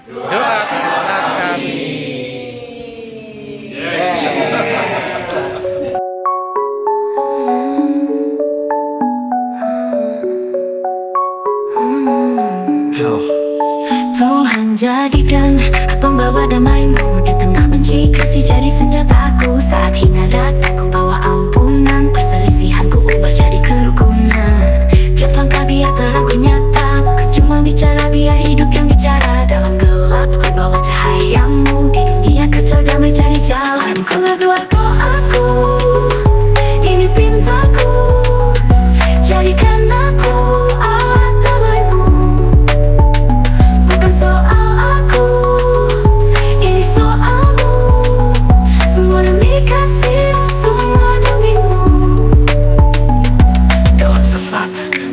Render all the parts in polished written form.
doakanlah kami. Tuhan jadikan pembawa damai-Mu di tengah benci, kasih jadi senjataku saat hina datang. Membawa ampunan, perselisihanku ubah jadi kerukunan. Tiap langkah biar terang ku nyata, bukan cuma bicara, biar hidup yang bicara. Dalam gelap ku bawa cahaya-Mu, di dunia kacau damai jadi jalan. Ku berdoa doaku, ini pintaku, jadikan aku alat damai-Mu. Bukan soal aku, ini soal-Mu. Semua demi kasih, semua demi-Mu. Dalam sesat,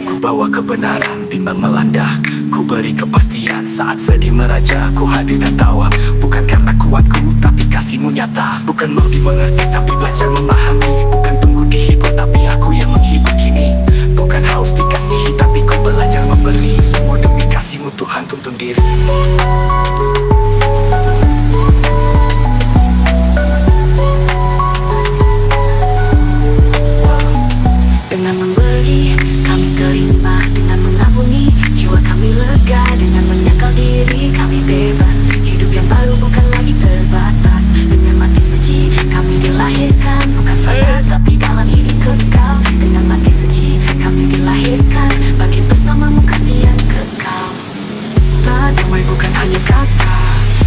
ku bawa kebenaran, bimbang melanda. Ku beri kepastian saat sedih meraja. Ku hadir dan tawa, bukan karena kuatku, tapi kasih-Mu nyata. Bukan mau dimengerti, tapi belajar memahami. Bukan tunggu dihibur, tapi aku yang menghibur kini. Bukan haus dikasihi, tapi ku belajar memberi. Semua demi kasih-Mu Tuhan, tuntun diri. Dengan memberi, kami terima. Dengan mengampuni, jiwa kami lega. Dengan menyangkal diri, kami bebas. Hidup yang baru bukan lagi terbatas. Dengan mati suci, kami dilahirkan. Bukan fana, tapi dalam hidup kekal. Dengan mati suci, kami dilahirkan. Bagi bersama-Mu kasih yang kekal. Tak, damai bukan hanya kata,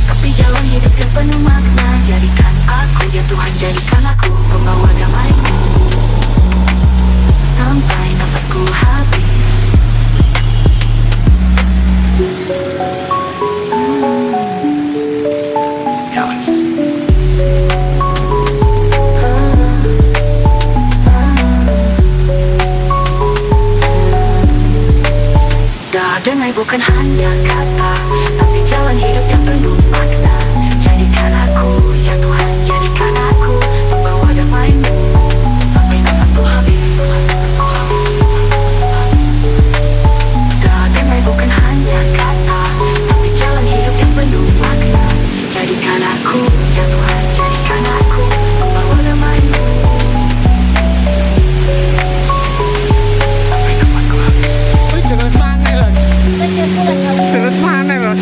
Tapi jalan hidup yang penuh makna. Jadikan aku, ya Tuhan jadikan aku pembawa damai-Mu sampai nafasku habis. Alex. Damai bukan hanya kata, tapi jalan hidup yang penuh makna. Jadikan aku, ya Tuhan jadikan aku pembawa damai-Mu sampai nafasku habis. Damai bukan hanya kata, tapi jalan hidup yang penuh makna. Jadikan aku, ya Tuhan jadikan aku pembawa damai-Mu sampai nafasku habis. Wih, terus mana loh? Terus mana loh?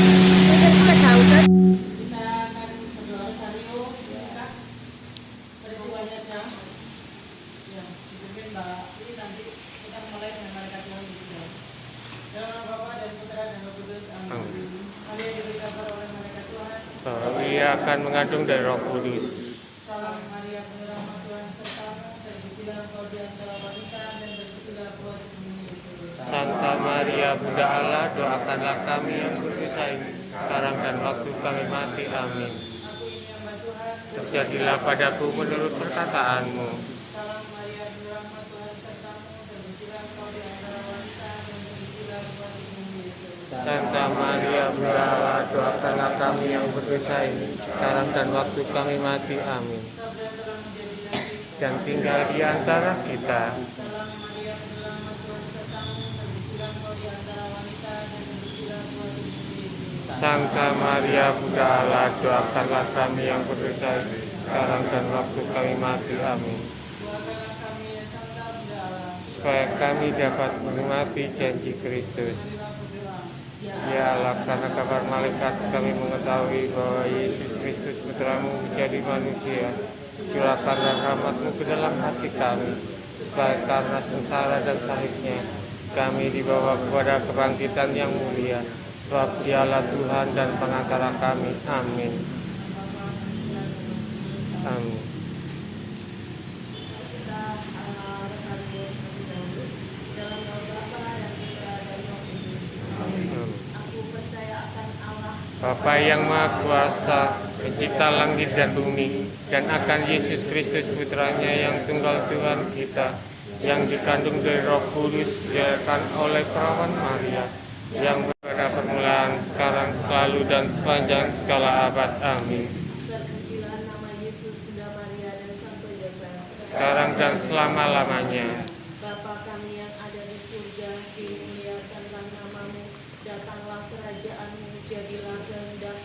Bahwa ia akan mengandung dari Roh Kudus. Santa Maria Bunda Allah, doakanlah kami yang berdosa ini sekarang dan waktu kami mati. Amin. Terjadilah padaku menurut perkataanmu. Santa Maria Bunda Allah, doakanlah kami yang berdosa ini sekarang dan waktu kami mati. Amin. Dan tinggal di antara kita. Santa Maria Bunda Allah, doakanlah kami yang berdosa ini sekarang dan waktu kami mati. Amin. Supaya kami dapat menikmati janji Kristus. Ya Allah, karena kabar malaikat kami mengetahui bahwa Yesus Kristus Putra-Mu menjadi manusia. Curahkanlah rahmat-Mu ke dalam hati kami, supaya karena sengsara dan salibnya kami dibawa kepada kebangkitan yang mulia. Sebab Dialah Tuhan dan pengantara kami. Amin. Amin. Bapa yang Maha Kuasa, pencipta langit dan bumi, dan akan Yesus Kristus Putranya yang tunggal Tuhan kita, yang dikandung dari Roh Kudus, dilahirkan oleh perawan Maria, yang pada permulaan, sekarang, selalu, dan sepanjang segala abad. Amin. Terpujilah nama Yesus, Bunda Maria, dan Santo Yosef, Sekarang dan selama-lamanya. Bapa kami yang ada di surga, dimuliakanlah namamu, datanglah kerajaan-Mu, jadilah kehendak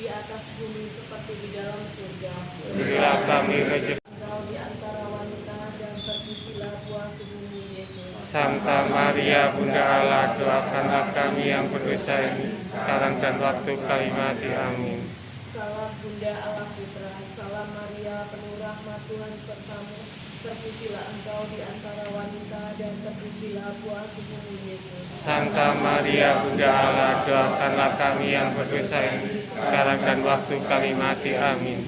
di atas bumi seperti di dalam surga. Berilah kami rezeki. Engkau di antara wanita dan terpujilah buah tubuhmu Yesus. Santa Maria Bunda Allah, doakanlah kami yang berdosa ini sekarang dan waktu kami mati. Amin. Salam Bunda Allah Putra, salam Maria penuh rahmat Tuhan sertamu, terpujilah engkau di antara wanita dan terpujilah buah tubuhmu Yesus. Santa Maria Bunda Allah, doakanlah kami yang berdosa ini sekarang dan waktu kami mati. Amin.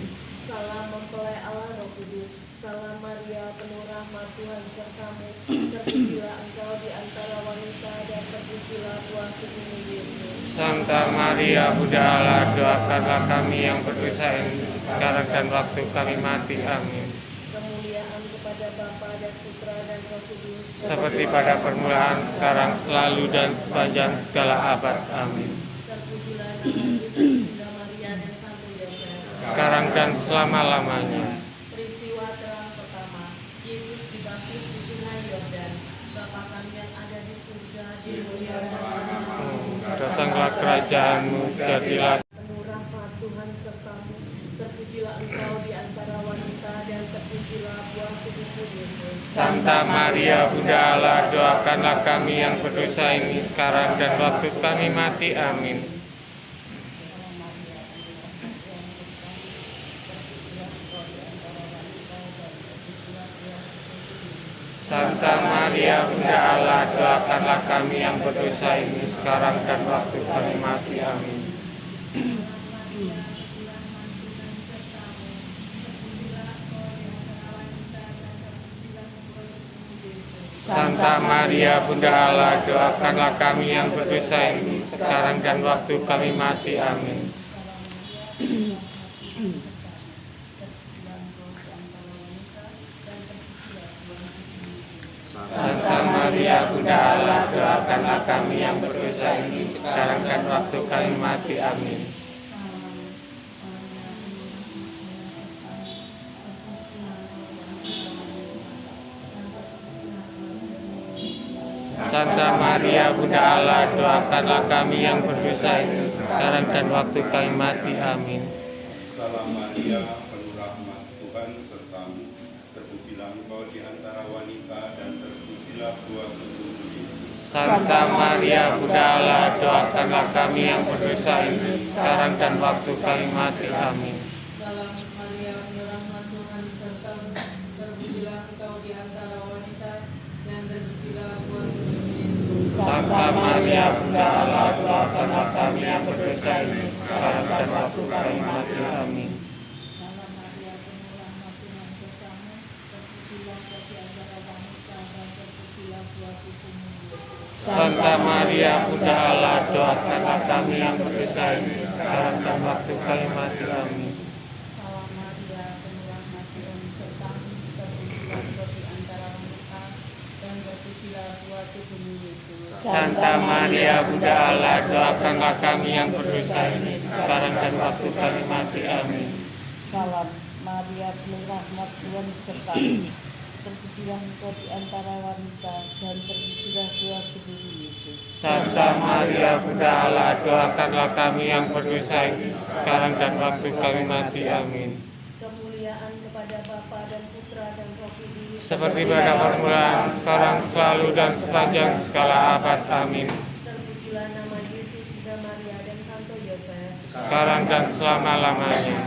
Salam mempelai Allah Roh Kudus, salam Maria penuh rahmat Tuhan sertamu, terpujilah engkau di antara wanita dan terpujilah buah tubuhmu Yesus. Santa Maria Bunda Allah, doakanlah kami yang berdosa ini sekarang dan waktu kami mati. Amin. Kemuliaan kepada Bapa dan Putra dan Roh Kudus, Seperti pada permulaan, sekarang, selalu, dan sepanjang segala abad. Amin. terpujilah nama Yesus, Bunda Maria dan Santo Yosef. Sekarang dan selama-lamanya. Peristiwa terang pertama, Yesus dibaptis di Sungai Yordan. Bapa kami yang ada di surga, dimuliakan namamu. Datanglah kerajaanmu, jadilah. Penuh rahmat Tuhan sertamu, terpujilah engkau di antara wanita dan terpujilah buah tubuhmu Yesus. Santa Maria Bunda Allah, doakanlah kami yang berdosa ini sekarang dan waktu kami mati. Amin. Santa Maria Bunda Allah, doakanlah kami yang berdosa ini sekarang dan waktu kami mati. Amin. Santa Maria Bunda Allah, doakanlah kami yang berdosa ini sekarang dan waktu kami mati. Amin. Santa Maria Bunda Allah, doakanlah kami yang berdosa ini sekarang dan waktu kami mati. Amin. Santa Maria Bunda Allah, doakanlah kami yang berdosa ini sekarang dan waktu kami mati. Amin. Salam Maria, penuh rahmat Tuhan sertamu, terpujilah engkau di antara wanita dan terpujilah buah tubuhmu Yesus. Santa Maria Bunda Allah, doakanlah kami yang berdosa ini sekarang dan waktu kami mati. Amin. Salam Maria penuh rahmat Tuhan sertamu, terpujilah engkau di antara wanita dan terpujilah buah tubuhmu Yesus. Santa Maria Bunda Allah, doakanlah kami yang berdosa ini sekarang dan waktu kami mati. Amin. Santa Maria Bunda Allah, doakanlah kami yang berdosa ini sekarang dan waktu kami mati. Amin. Salam Maria penuh rahmat Tuhan sertamu, terpujilah engkau di antara wanita dan terpujilah buah tubuhmu Yesus. Santa Maria Bunda Allah, doakanlah kami yang berdosa ini sekarang dan waktu kami mati. Amin. Salam Maria penuh rahmat Tuhan sertamu, terpujilah engkau di antara wanita dan terpujilah buah tubuhmu Yesus. Santa Maria Bunda Allah, doakanlah kami yang berdosa ini sekarang dan waktu kami mati. Amin. Kemuliaan kepada Bapa dan Putra dan Roh Kudus, Seperti pada permulaan, sekarang, selalu, dan sepanjang segala abad. Amin. terpujilah nama Yesus, Bunda Maria dan Santo Yosef. Sekarang dan selama-lamanya.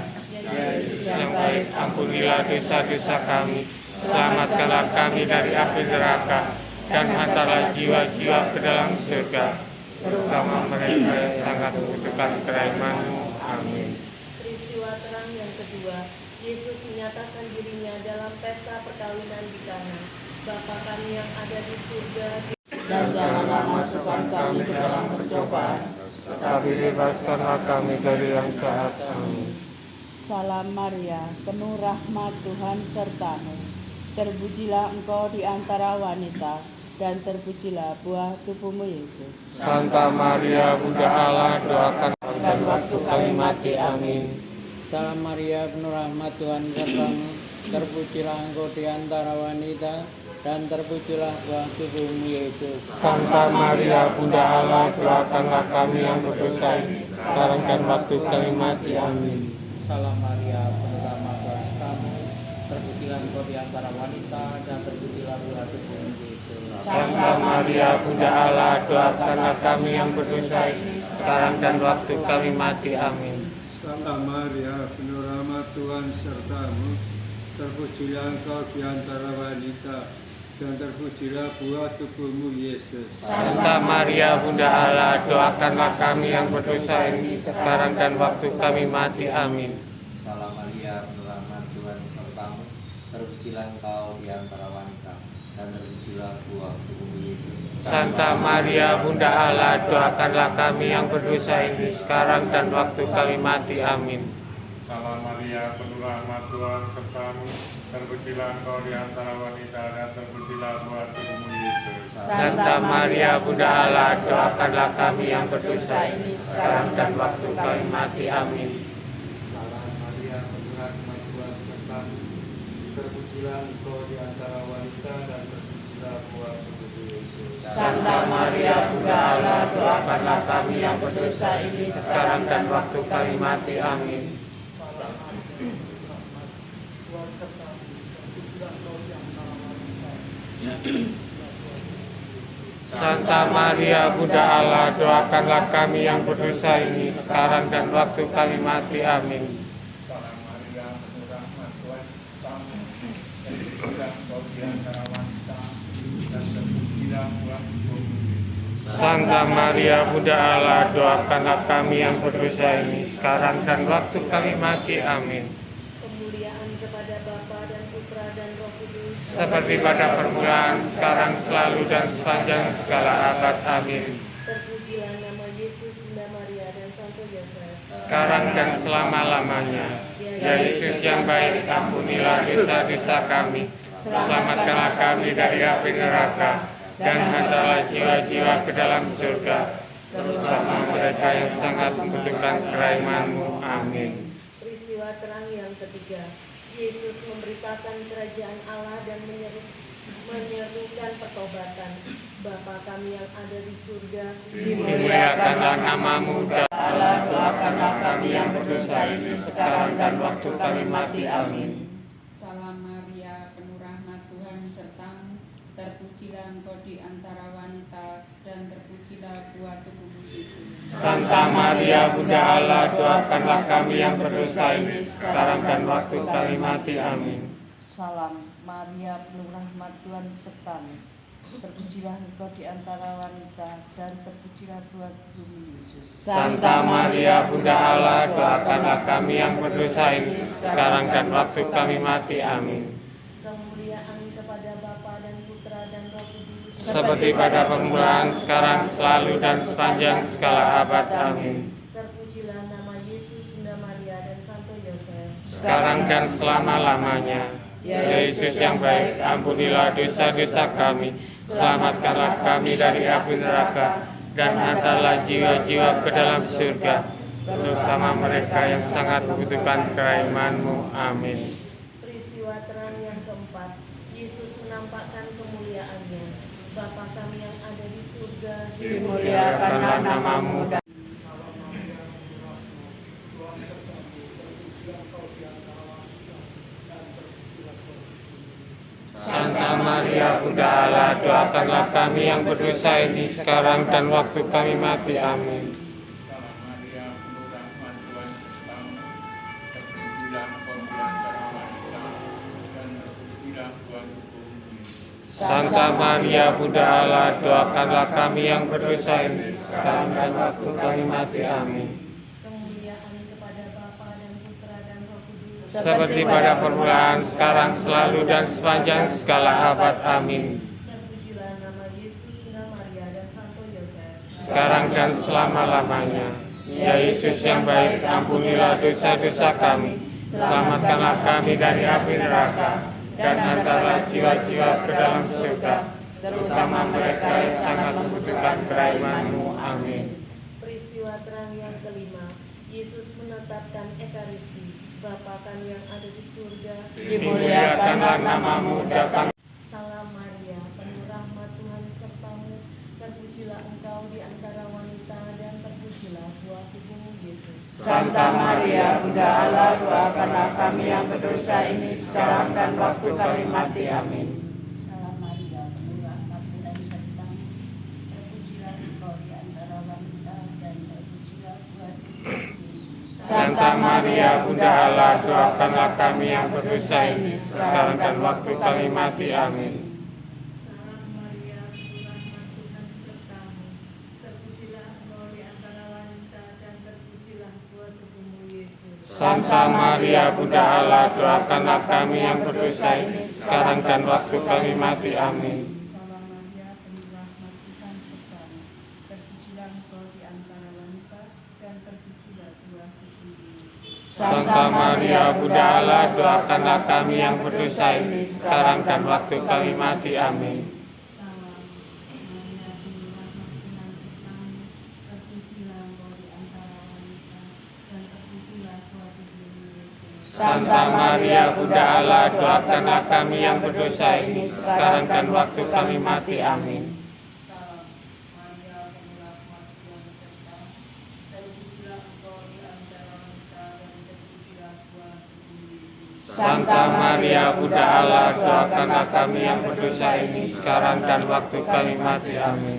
Yang baik, ampunilah dosa-dosa kami, selamatkanlah kami dari api neraka, dan hantarlah jiwa-jiwa ke dalam surga, terutama mereka yang sangat membutuhkan kerahiman-Mu. Amin. Peristiwa terang yang kedua, Yesus menyatakan dirinya dalam pesta perkawinan di Kana. Bapa kami yang ada di surga, Dan janganlah masukkan kami ke dalam percobaan, Tetapi bebaskanlah kami dari yang jahat. Amin. Salam Maria, penuh rahmat Tuhan sertamu, terpujilah engkau di antara wanita, dan terpujilah buah tubuhmu Yesus. Santa Maria Bunda Allah, doakanlah dan waktu kami mati. Amin. Salam Maria, penuh rahmat Tuhan sertamu, terpujilah engkau di antara wanita, dan terpujilah buah tubuhmu Yesus. Santa Maria Bunda Allah, doakanlah kami yang berdosa ini, sekarang dan waktu kami mati. Amin. Salam Maria, penuh rahmat Tuhan kamu, terpujilah engkau di antara wanita dan terpujilah buah tubuhmu Yesus. Santa Maria Bunda Allah, doakanlah kami yang berdosa ini, sekarang dan waktu kami mati. Amin. Santa Maria, penuh rahmat Tuhan sertamu, terpujilah engkau di antara wanita, dan terpujilah buah tubuhmu Yesus. Santa Maria Bunda Allah, doakanlah kami yang berdosa ini, sekarang dan waktu kami mati. Amin. Salam Maria, penuh rahmat Tuhan sertamu, terpujilah engkau di antara wanita, dan terpujilah buah tubuhmu Yesus. Santa Maria Bunda Allah, doakanlah kami yang berdosa ini, sekarang dan waktu kami mati. Amin. Salam Maria, penuh rahmat Tuhan sertamu, terpujilah engkau di antara wanita dan terpujilah buah tubuhmu Yesus. Santa Maria Bunda Allah, doakanlah kami yang berdosa ini, sekarang dan waktu kami mati. Amin. Salam Maria, penuh rahmat Tuhan sertamu, terpujilah engkau di antara wanita dan terpujilah buah tubuhmu Yesus. Santa Maria Bunda Allah, doakanlah kami yang berdosa ini, sekarang dan waktu kami mati. Amin. Santa Maria Bunda Allah, doakanlah kami yang berdosa ini, sekarang dan waktu kami mati. Amin. Salam Maria, penuh rahmat Tuhan sertamu, terpujilah engkau di antara wanita dan terpujilah buah tubuhmu Yesus. Santa Maria Bunda Allah, doakanlah kami yang berdosa ini, sekarang dan waktu kami mati. Amin. Kemuliaan kepada Bapa dan Putra dan Roh Kudus, Seperti pada permulaan, sekarang, selalu, dan sepanjang segala abad. Amin. terpujilah nama Yesus, Bunda Maria dan Santo Yosef, Sekarang dan selama-lamanya. Ya Yesus yang baik, ampunilah dosa-dosa kami, selamatkanlah kami dari api neraka, dan hantarlah jiwa-jiwa ke dalam surga, terutama mereka yang sangat membutuhkan kerahmat-Mu. Amin. Peristiwa terang yang ketiga, Yesus memberitakan kerajaan Allah dan menyerukan pertobatan. Bapa kami yang ada di surga, Dimuliakanlah nama-Mu, Allah, doakanlah kami yang berdosa ini, sekarang dan waktu kami mati. Amin. Salam Maria, penuh rahmat Tuhan sertamu, terpujilah engkau di antara wanita, dan terpujilah buah tubuhmu Yesus. Santa Maria Bunda Allah, doakanlah kami yang berdosa ini, sekarang dan waktu kami mati. Amin. Salam Maria, penuh rahmat Tuhan sertamu, terpujilah engkau di antara wanita, dan terpujilah buah tubuhmu Yesus. Santa Maria Bunda Allah, doakanlah kami yang berdosa ini, sekarang dan waktu kami mati. Amin. kemuliaan kepada Bapa dan Putra dan Roh Kudus, Seperti pada permulaan, sekarang, selalu, dan sepanjang segala abad. Amin. terpujilah nama Yesus, Bunda Maria dan Santo Yosef, Sekarang dan selama-lamanya. Ya Yesus yang baik, ampunilah dosa-dosa kami, selamatkanlah kami dari api neraka, dan hantarlah jiwa-jiwa ke dalam surga, terutama mereka yang sangat membutuhkan kerahmat-Mu. Amin. peristiwa terang yang keempat, Yesus menampakkan kemuliaannya. Bapa kami yang ada di surga, Dimuliakanlah nama-Mu. Santa Maria Bunda Allah, doakanlah kami yang berdosa ini, sekarang dan waktu kami mati. Amin. Salam Maria, penuh rahmat Tuhan sertamu, terpujilah engkau di antara wanita, dan terpujilah buah tubuhmu Yesus. Santa Maria Bunda Allah, doakanlah kami yang berdosa ini, sekarang dan waktu kami mati. Amin. kemuliaan kepada Bapa dan Putra dan Roh Kudus, Seperti pada permulaan, sekarang, selalu, dan sepanjang segala abad. Amin. terpujilah nama Yesus, Bunda Maria dan Santo Yosef, Sekarang dan selama-lamanya. Ya Yesus yang baik, ampunilah dosa-dosa kami, selamatkanlah kami dari api neraka, dan hantarlah jiwa-jiwa ke dalam surga, terutama mereka yang sangat membutuhkan kerahmat-Mu. Amin. peristiwa terang yang kelima, Yesus menetapkan Ekaristi. Bapa kami yang ada di surga, Dimuliakanlah nama-Mu, datang. Salam Maria, Terpujilah Engkau di antara wanita dan terpujilah buah tubuhmu Yesus. Santa Maria, Bunda Allah, doakanlah kami yang berdosa ini sekarang dan waktu kami mati. Amin. Salam Maria, penuh rahmat, Tuhan sertamu. Terpujilah Engkau di antara wanita dan terpujilah buah tubuhmu Yesus. Santa Maria, Bunda Allah, doakanlah kami yang berdosa ini sekarang dan waktu kami mati. Amin. Salam Maria, penuh rahmat, Tuhan sertamu. Terpujilah Engkau di antara wanita dan terpujilah buah tubuhmu Yesus. Santa Maria, Bunda Allah, doakanlah kami yang berdosa ini sekarang dan waktu kami mati. Amin. Salam Maria, penuh rahmat, Tuhan sertamu. Terpujilah Engkau di antara wanita dan terpujilah buah tubuhmu Yesus. Santa Maria, Bunda Allah, doakanlah kami yang berdosa ini sekarang dan waktu kami mati. Amin. Salam Maria, penuh rahmat, Tuhan sertamu. Terpujilah Engkau di antara wanita dan terpujilah buah tubuhmu Yesus. Santa Maria, Bunda Allah, doakanlah kami yang berdosa ini sekarang dan waktu kami mati. Amin.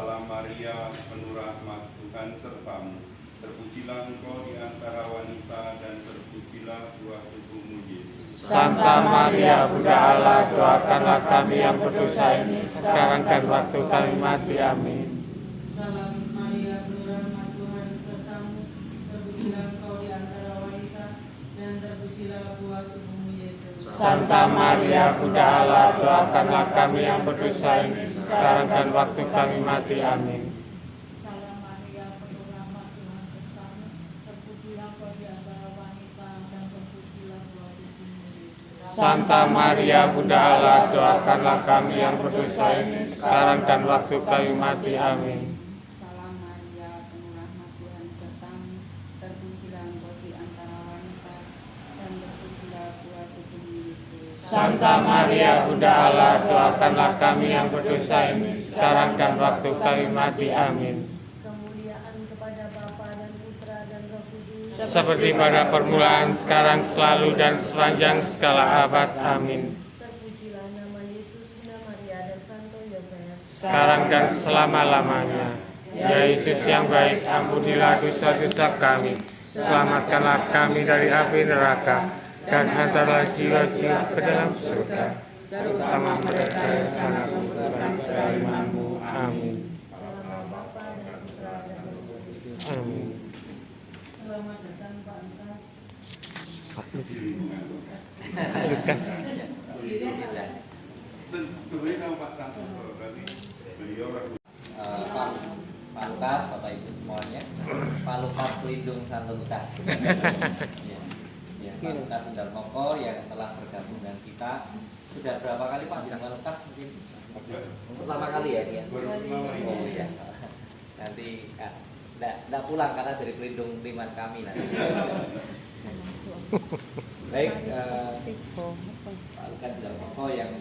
Salam Maria, penuh rahmat, Tuhan sertamu. Terpujilah Engkau di antara wanita dan terpujilah buah tubuhmu Yesus. Santa Maria, Bunda Allah, doakanlah kami yang berdosa ini sekarang dan waktu kami mati. Amin. Salam Maria, penuh rahmat, Tuhan sertamu. Terpujilah engkau di antara wanita dan terpujilah buah tubuhmu Yesus. Santa Maria, Bunda Allah, doakanlah kami yang berdosa ini sekarang dan waktu kami mati. Amin. Salam Maria, penuh rahmat, Tuhan sertamu. Terpujilah Engkau di antara wanita dan terpujilah buah tubuhmu Yesus. Santa Maria, Bunda Allah, doakanlah kami yang berdosa ini sekarang dan waktu kami mati. Amin. Salam Maria, penuh rahmat, Tuhan sertamu. Terpujilah Engkau di antara wanita dan terpujilah buah tubuhmu Yesus. Santa Maria, Bunda Allah, doakanlah kami yang berdosa ini sekarang dan waktu kami mati. Amin. Salam Maria, penuh rahmat, Tuhan sertamu. Terpujilah Engkau di antara wanita dan terpujilah buah tubuhmu Yesus. Santa Maria, Bunda Allah, doakanlah kami yang berdosa ini sekarang dan waktu kami mati. Amin. Kemuliaan kepada Bapa dan Putra dan Roh Kudus. Seperti pada permulaan, sekarang, selalu, dan sepanjang segala abad. Amin. Terpujilah nama Yesus, Bunda Maria dan Santo Yosef. Sekarang dan selama-lamanya. Ya Yesus yang baik, ampunilah dosa-dosa kami. Selamatkanlah kami dari api neraka dan hantarlah jiwa-jiwa ke dalam surga, terutama mereka yang sangat membutuhkan kerahiman-Mu. Amin. Dalam nama Bapa dan Putra dan Roh Kudus. Amin. Selamat datang Pak Lukas. Lukas. Sebenarnya nama Pak Santoso tadi beliau Pak Lukas, Bapak Ibu semuanya, Pak Lukas pelindung Santo Lukas. Ya, Pak Lukas Sundarmoko yang telah bergabung dengan kita. Sudah berapa kali Pak dengan Pak Lukas? Mungkin pertama kali ya dia. Oh ya. Nanti tidak pulang karena jadi pelindung iman kami nanti. Baik, Pak Lukas Sundarmoko yang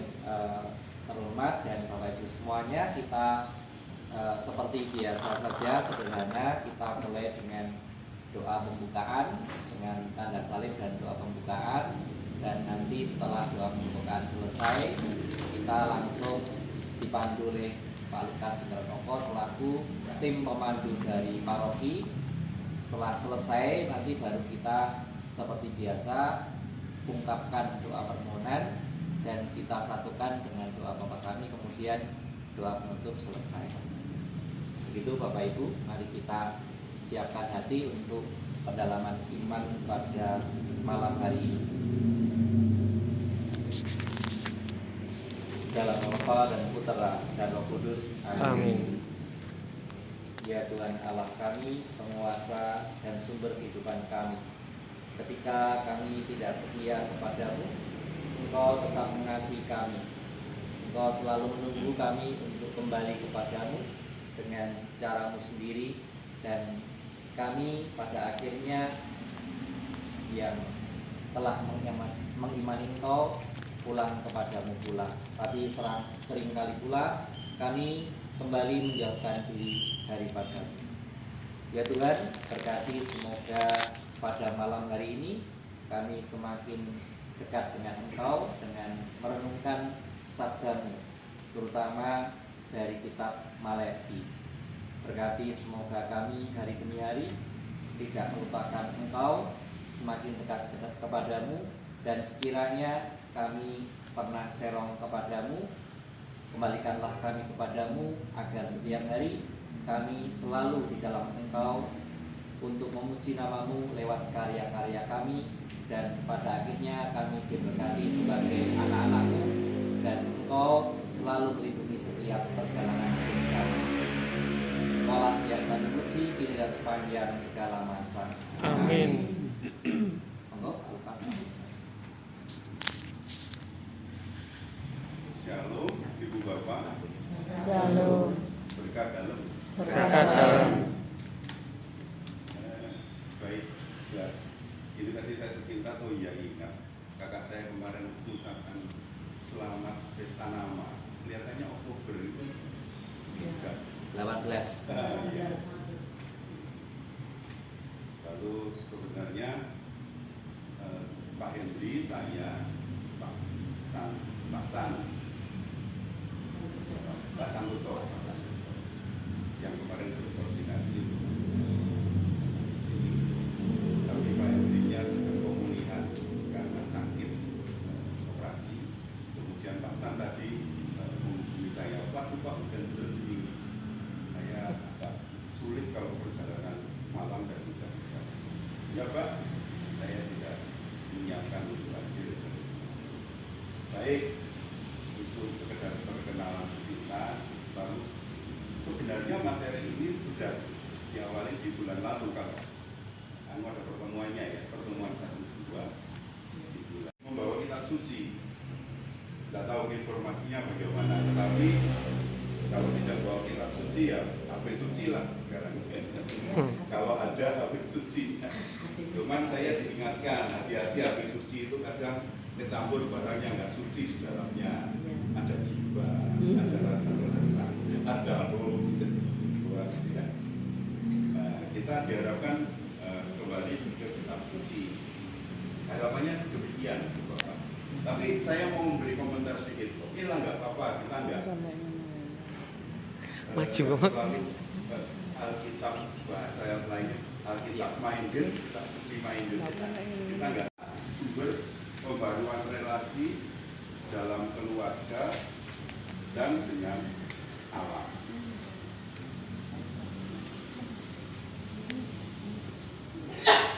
terhormat dan Bapak Ibu semuanya, kita seperti biasa saja, sederhana, kita mulai dengan doa pembukaan dengan tanda salib dan doa pembukaan, dan nanti setelah doa pembukaan selesai kita langsung dipandu oleh Pak Lukas Sundarmoko selaku tim pemandu dari paroki. Setelah selesai nanti baru kita seperti biasa ungkapkan doa permohonan dan kita satukan dengan doa Bapa Kami, kemudian doa penutup selesai. Begitu Bapak Ibu, mari kita siapkan hati untuk pendalaman iman pada malam hari ini. Dalam nama Bapa dan Putra dan Roh Kudus. Amin. Ya Tuhan Allah kami, penguasa dan sumber kehidupan kami, ketika kami tidak setia kepadamu, Engkau tetap mengasihi kami. Engkau selalu menunggu kami untuk kembali kepadamu dengan caramu sendiri, dan kami pada akhirnya yang telah mengimani Engkau pulang kepadamu pula. Tapi seringkali pula kami kembali menjauhkan diri dari padamu. Ya Tuhan, berkati semoga pada malam hari ini kami semakin dekat dengan Engkau dengan merenungkan sabda-Mu, terutama dari kitab Maleakhi. Berkati semoga kami hari demi hari tidak melupakan Engkau, semakin dekat kepadamu, dan sekiranya kami pernah serong kepadamu, kembalikanlah kami kepadamu agar setiap hari kami selalu di dalam Engkau untuk memuji namamu lewat karya-karya kami, dan pada akhirnya kami diberkati sebagai anak-anakmu, dan Engkau selalu melindungi setiap perjalanan hidup kami. Engkaulah yang kami puji kini dan sepanjang segala masa. Amin. Shalom, Ibu Bapak. Shalom. Berkat dalam. Berkat dalam. Baik, ya. Ini tadi saya sepintas, oh iya ingat. Kakak saya kemarin mengucapkan selamat pesta nama. Kelihatannya Oktober itu enggak. 18. Lalu sebenarnya Pak Hendri, saya, Pak Santoso yang kemarin berkoordinasi di sini. Tapi Pak Hendrinya sedang pemulihan karena sakit operasi. Kemudian Pak San tadi menghubungi saya, Pak hujan deras ini. Saya agak sulit kalau perjalanan malam dan hujan deras. Ya Pak, saya tidak menyiapkan untuk hadir. Baik, itu sekedar perkenalan sepintas. Lalu sebenarnya materi ini sudah diawali di bulan lalu kalau ada pertemuannya ya, pertemuan 1-2 di bulan membawa kitab suci. Tidak tahu informasinya bagaimana, tetapi kalau tidak bawa kitab suci ya HP suci lah sekarang. Kalau ada HP suci. Cuman saya diingatkan hati-hati HP suci itu kadang kecampur barang yang nggak suci di dalamnya. Ada gibah, ada rasa-rasa, ada hoax, ya. Kita diharapkan kembali ke kitab suci. Harapannya demikian, Bapak. Tapi saya mau memberi komentar sedikit. Oke lah, nggak apa-apa, kita nggak lalu Alkitab bahasa yang lainnya, Alkitab minded, kitab suci minded. Kita nggak sumber pembaruan relasi dalam keluarga dan dengan Allah.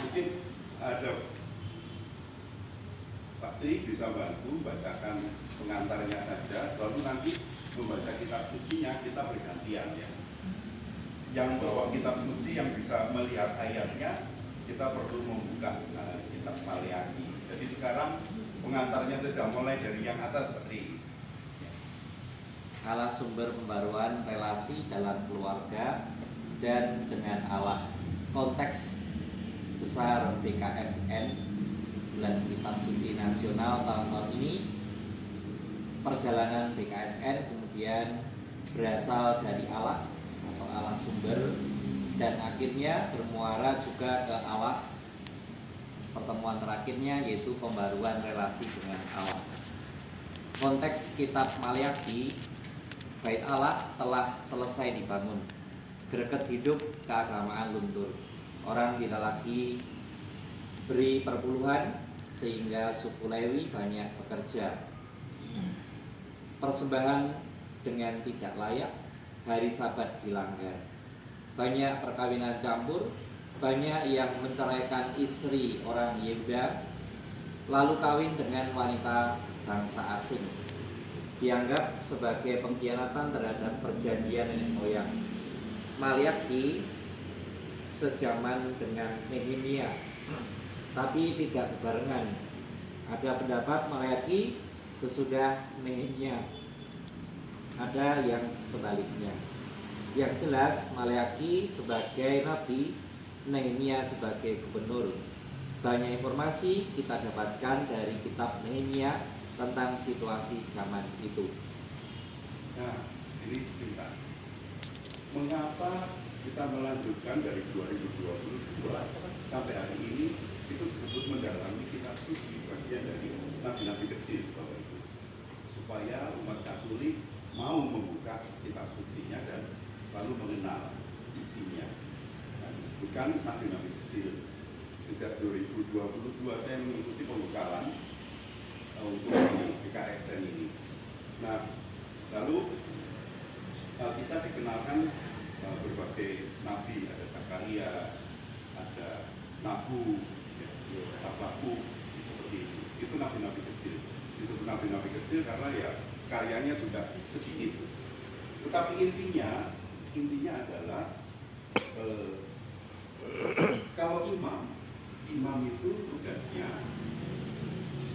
Mungkin ada Pak Tri bisa bantu bacakan pengantarnya saja, lalu nanti membaca kitab sucinya kita bergantian ya. Yang bawa kitab suci yang bisa melihat ayatnya, kita perlu membuka kitab Maleakhi. Jadi sekarang pengantarnya saja mulai dari yang atas seperti ini. Allah sumber pembaruan relasi dalam keluarga dan dengan Allah. Konteks besar BKSN bulan kitab suci nasional tahun-tahun ini, perjalanan BKSN kemudian berasal dari Allah atau Allah sumber, dan akhirnya bermuara juga ke Allah. Pertemuan terakhirnya yaitu pembaruan relasi dengan Allah. Konteks kitab Maleakhi, bait Allah telah selesai dibangun, greget hidup keagamaan luntur, orang tidak lagi beri perpuluhan sehingga suku Lewi banyak bekerja, persembahan dengan tidak layak, hari Sabat dilanggar, banyak perkawinan campur, banyak yang menceraikan istri orang Yehuda lalu kawin dengan wanita bangsa asing, dianggap sebagai pengkhianatan terhadap perjanjian nenek moyang. Maleakhi sejaman dengan Nehemia, tapi tidak berbarengan. Ada pendapat Maleakhi sesudah Nehemia, ada yang sebaliknya. Yang jelas Maleakhi sebagai nabi, Nehemia sebagai gubernur. Banyak informasi kita dapatkan dari kitab Nehemia tentang situasi zaman itu. Nah, ini sepintas. mengapa kita melanjutkan dari 2022 sampai hari ini itu disebut mendalami kitab suci, bagian dari nabi-nabi kecil Bapak Ibu, supaya umat Katolik mau membuka kitab sucinya dan lalu mengenal isinya. Nah, disebutkan nabi-nabi kecil. Sejak 2022 saya mengikuti pembekalan untuk PKSN ini. Nah, lalu kita dikenalkan berbagai nabi, ada Zakaria, ada Nahu, Habakkuk, seperti itu. Itu nabi-nabi kecil. Disebut nabi-nabi kecil karena ya karyanya juga sedikit. Tetapi intinya adalah kalau imam itu tugasnya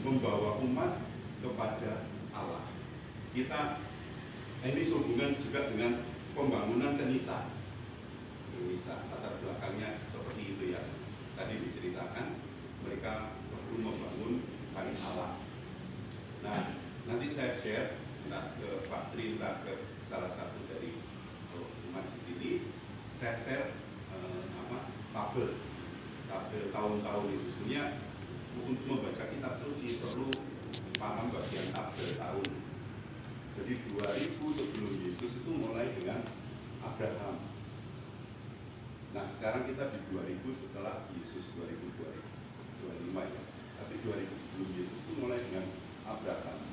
membawa umat kepada Allah. Kita ini sehubungan juga dengan pembangunan Kenisa, latar belakangnya seperti itu ya. Tadi diceritakan mereka perlu membangun hari Allah. Nah, nanti saya share entah ke Pak Tri, entah ke salah satu dari umat di sini, saya share tabel tahun-tahun itu. Sebenarnya untuk membaca kitab suci perlu paham bagian tabel tahun. Jadi 2000 sebelum Yesus itu mulai dengan Abraham. Nah, sekarang kita di 2000 setelah Yesus, 2025 ya. Tapi 2000 sebelum Yesus itu mulai dengan Abraham.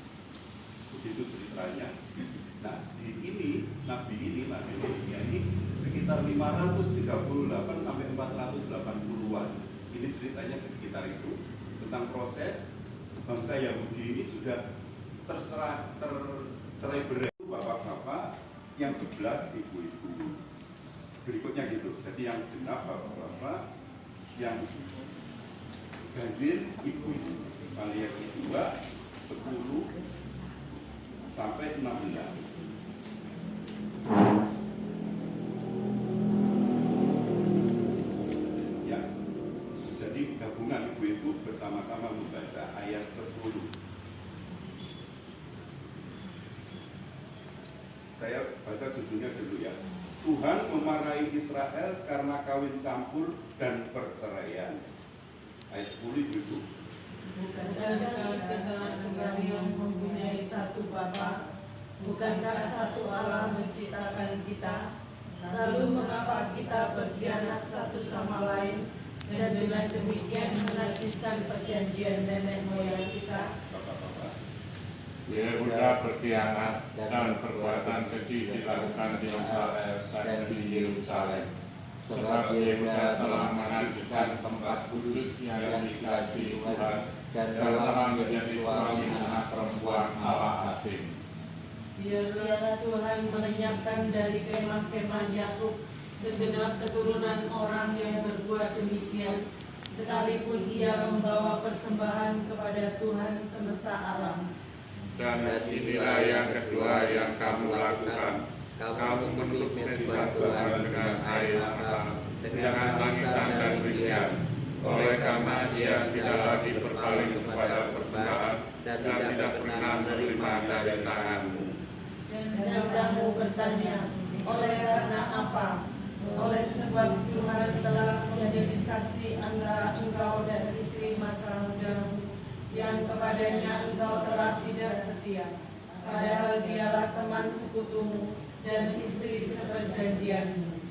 Begitu ceritanya. Nah, Nabi Yeremia ini sekitar 538 sampai 480-an. Ini ceritanya di sekitar itu tentang proses bangsa Yahudi ini sudah tercerai berai, bapak-bapak, yang 11 ibu-ibu. Berikutnya gitu. Jadi yang genap bapak-bapak, yang ganjil ibu-ibu. Kali yang kedua 10 sampai 16. Ya, jadi gabungan ibu-ibu bersama-sama membaca ayat 10. Saya baca judulnya dulu ya. Tuhan memarahi Israel karena kawin campur dan perceraian. Ayat 10 ibu-ibu. Bukankah kita sekalian mempunyai satu Bapa? Bukankah satu Allah menciptakan kita? Lalu mengapa kita berkhianat satu sama lain dan dengan demikian menajiskan perjanjian nenek moyang kita? Yehuda berkhianat dan perbuatan keji dilakukan di Israel dan di Yerusalem. Sebab Yehuda telah menajiskan tempat kudus yang dikasihi Tuhan dan telah menjadi suami anak perempuan Allah asing. Biarlah Tuhan melenyapkan dari kemah-kemah Yakub segenap keturunan orang yang berbuat demikian, sekalipun ia membawa persembahan kepada Tuhan semesta alam. Dan inilah yang kedua yang kamu lakukan. Kamu menutup mezbah Tuhan dengan air mata, dengan tangisan dan berikan. Oleh karena ia tidak lagi berpaling kepada persembahan dan tidak pernah menerima dari tanganmu. Dan kamu bertanya, oleh karena apa? Oleh sebab Tuhan telah menjadi saksi antara engkau dan istri masa mudamu, yang kepadanya engkau telah tidak setia, padahal dialah teman sekutumu dan istri seperjanjianmu.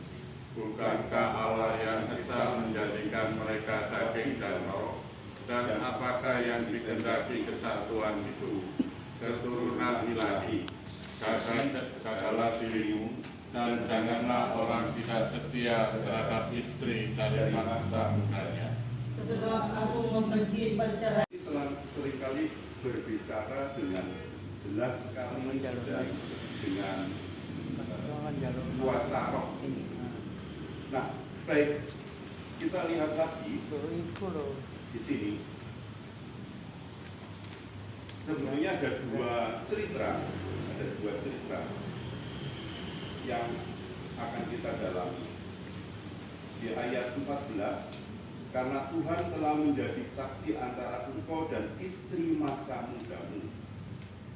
Bukankah Allah yang bisa menjadikan mereka daging dan roh? Dan apakah yang dikehendaki kesatuan itu? Keturunan ilahi. Jagalah dirimu dan janganlah orang tidak setia terhadap istri dari masa mudanya. Sebab aku membenci perceraian. Seringkali berbicara dengan jelas sekali dan dengan kuasa roh. Nah, baik, kita lihat lagi di sini. Sebenarnya ada dua cerita yang akan kita dalami. Di ayat 14, karena Tuhan telah menjadi saksi antara engkau dan istri masa mudamu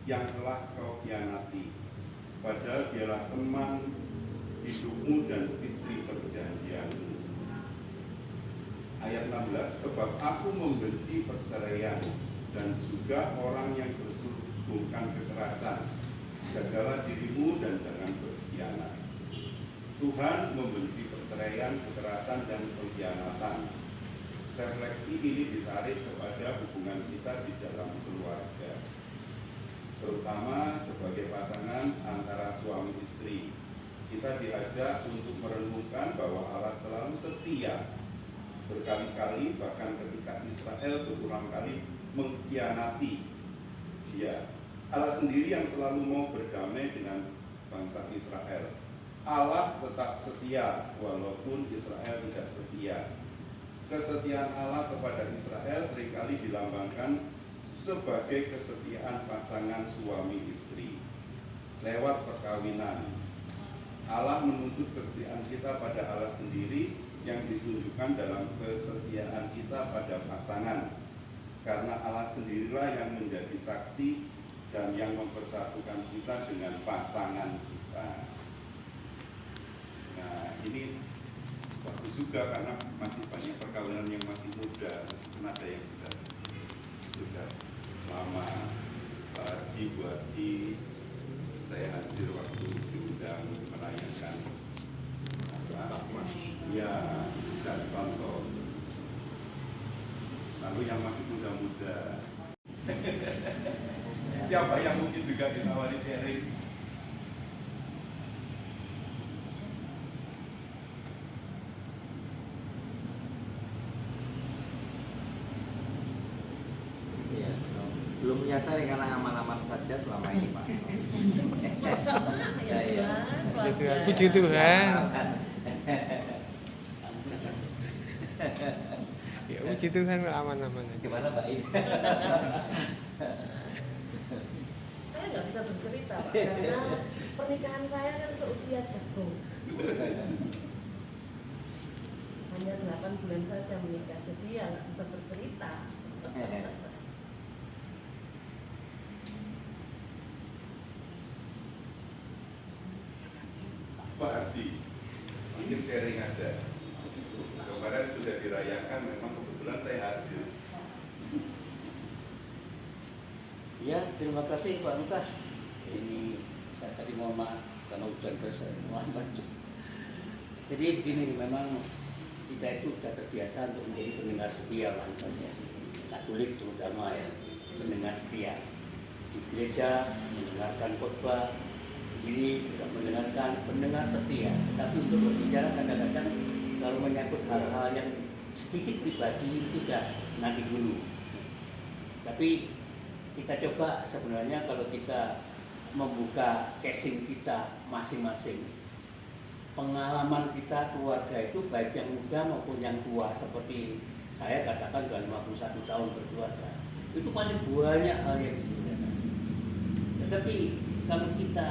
yang telah kau khianati, padahal dialah teman hidupmu dan istri perjanjianmu. Ayat 16, sebab aku membenci perceraian dan juga orang yang berhubungkan kekerasan. Jagalah dirimu dan jangan berkhianat. Tuhan membenci perceraian, kekerasan, dan pengkhianatan. Refleksi ini ditarik kepada hubungan kita di dalam keluarga, terutama sebagai pasangan antara suami istri. Kita diajak untuk merenungkan bahwa Allah selalu setia. Berkali-kali, bahkan ketika Israel berulang kali mengkhianati Dia, Allah sendiri yang selalu mau berdamai dengan bangsa Israel. Allah tetap setia walaupun Israel tidak setia. Kesetiaan Allah kepada Israel seringkali dilambangkan sebagai kesetiaan pasangan suami istri lewat perkawinan. Allah menuntut kesetiaan kita pada Allah sendiri yang ditunjukkan dalam kesetiaan kita pada pasangan, karena Allah sendirilah yang menjadi saksi dan yang mempersatukan kita dengan pasangan kita. Nah, ini bagus juga karena masih banyak perkawinan yang masih muda, meskipun ada yang sudah lama. Pak Haji, Bu Haji, saya hadir waktu diundang merayakan ya, dan contoh. Lalu yang masih muda-muda, siapa yang mungkin juga ditawari sharing? Ya, belum biasa karena aman-aman saja selama ini, Pak. Masa ya Tuhan, Puji Tuhan. Ya puji Tuhan, aman-aman aja. Gimana Pak ini? saya nggak bisa bercerita Pak, karena pernikahan saya kan seusia jagung. Hanya 8 bulan saja menikah, jadi ya nggak bisa bercerita. Pak Haji, sedikit sharing aja. Kemarin sudah dirayakan, memang kebetulan saya hadir. Ya, terima kasih Pak Lukas. Ini saya tadi mohon maaf karena hujan deras, mohon bantu. Jadi begini, memang kita itu sudah terbiasa untuk menjadi pendengar setia Pak Lukas ya. Katolik terutama ya, pendengar setia. Di gereja mendengarkan khotbah, ini juga mendengarkan pendengar setia. Tapi untuk berbicara kadang-kadang kalau menyangkut hal-hal yang sedikit pribadi itu sudah nanti dulu. Tapi kita coba sebenarnya kalau kita membuka casing kita masing-masing, pengalaman kita keluarga itu baik yang muda maupun yang tua, seperti saya katakan sudah 51 tahun berkeluarga, itu masih banyak hal yang diceritakan. Tetapi kalau kita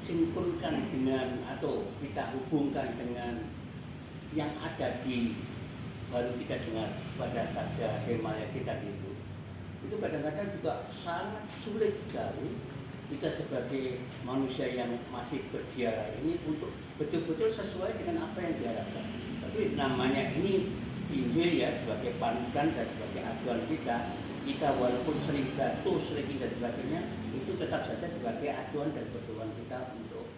sinkronkan dengan atau kita hubungkan dengan yang ada di baru kita dengar pada sabda Hemaya kita itu kadang-kadang juga sangat sulit sekali kita sebagai manusia yang masih berziarah ini untuk betul-betul sesuai dengan apa yang diharapkan. Tapi namanya ini Injil ya, sebagai panutan dan sebagai acuan kita walaupun sering jatuh, sering dan sebagainya, itu tetap saja sebagai acuan dan pedoman kita untuk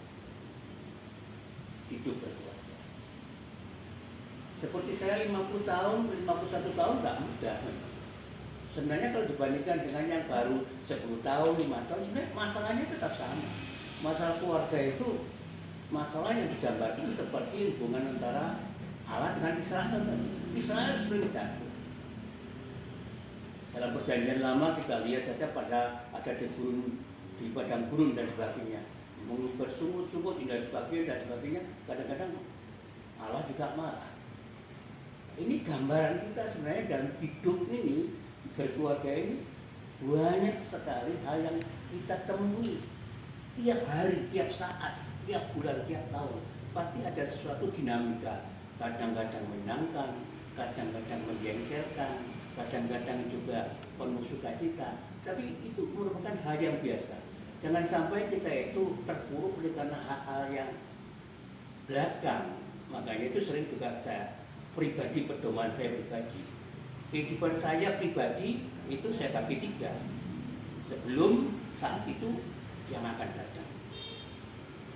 hidup berkeluarga. Seperti saya 50 tahun, 51 tahun nggak mudah. Sebenarnya kalau dibandingkan dengan yang baru 10 tahun, 5 tahun, sebenarnya masalahnya tetap sama. Masalah keluarga itu masalah yang digambarkan seperti hubungan antara Allah dengan Israel. Israel sering jatuh. Dalam perjanjian lama kita lihat saja pada ada di padang gurun dan sebagainya, bersungut-sungut dan sebagainya, kadang-kadang Allah juga marah. Ini gambaran kita sebenarnya dalam hidup ini, berkeluarga ini, banyak sekali hal yang kita temui tiap hari, tiap saat, tiap bulan, tiap tahun. Pasti ada sesuatu dinamika, kadang-kadang menyenangkan, kadang-kadang menjengkelkan, kadang-kadang juga penuh sukacita. Tapi itu merupakan hal yang biasa. Jangan sampai kita itu terpuruk oleh karena hal-hal yang belakang. Makanya itu sering juga saya pribadi, pedoman saya pribadi. Kehidupan saya pribadi itu saya bagi 3. Sebelum, saat itu, yang akan datang.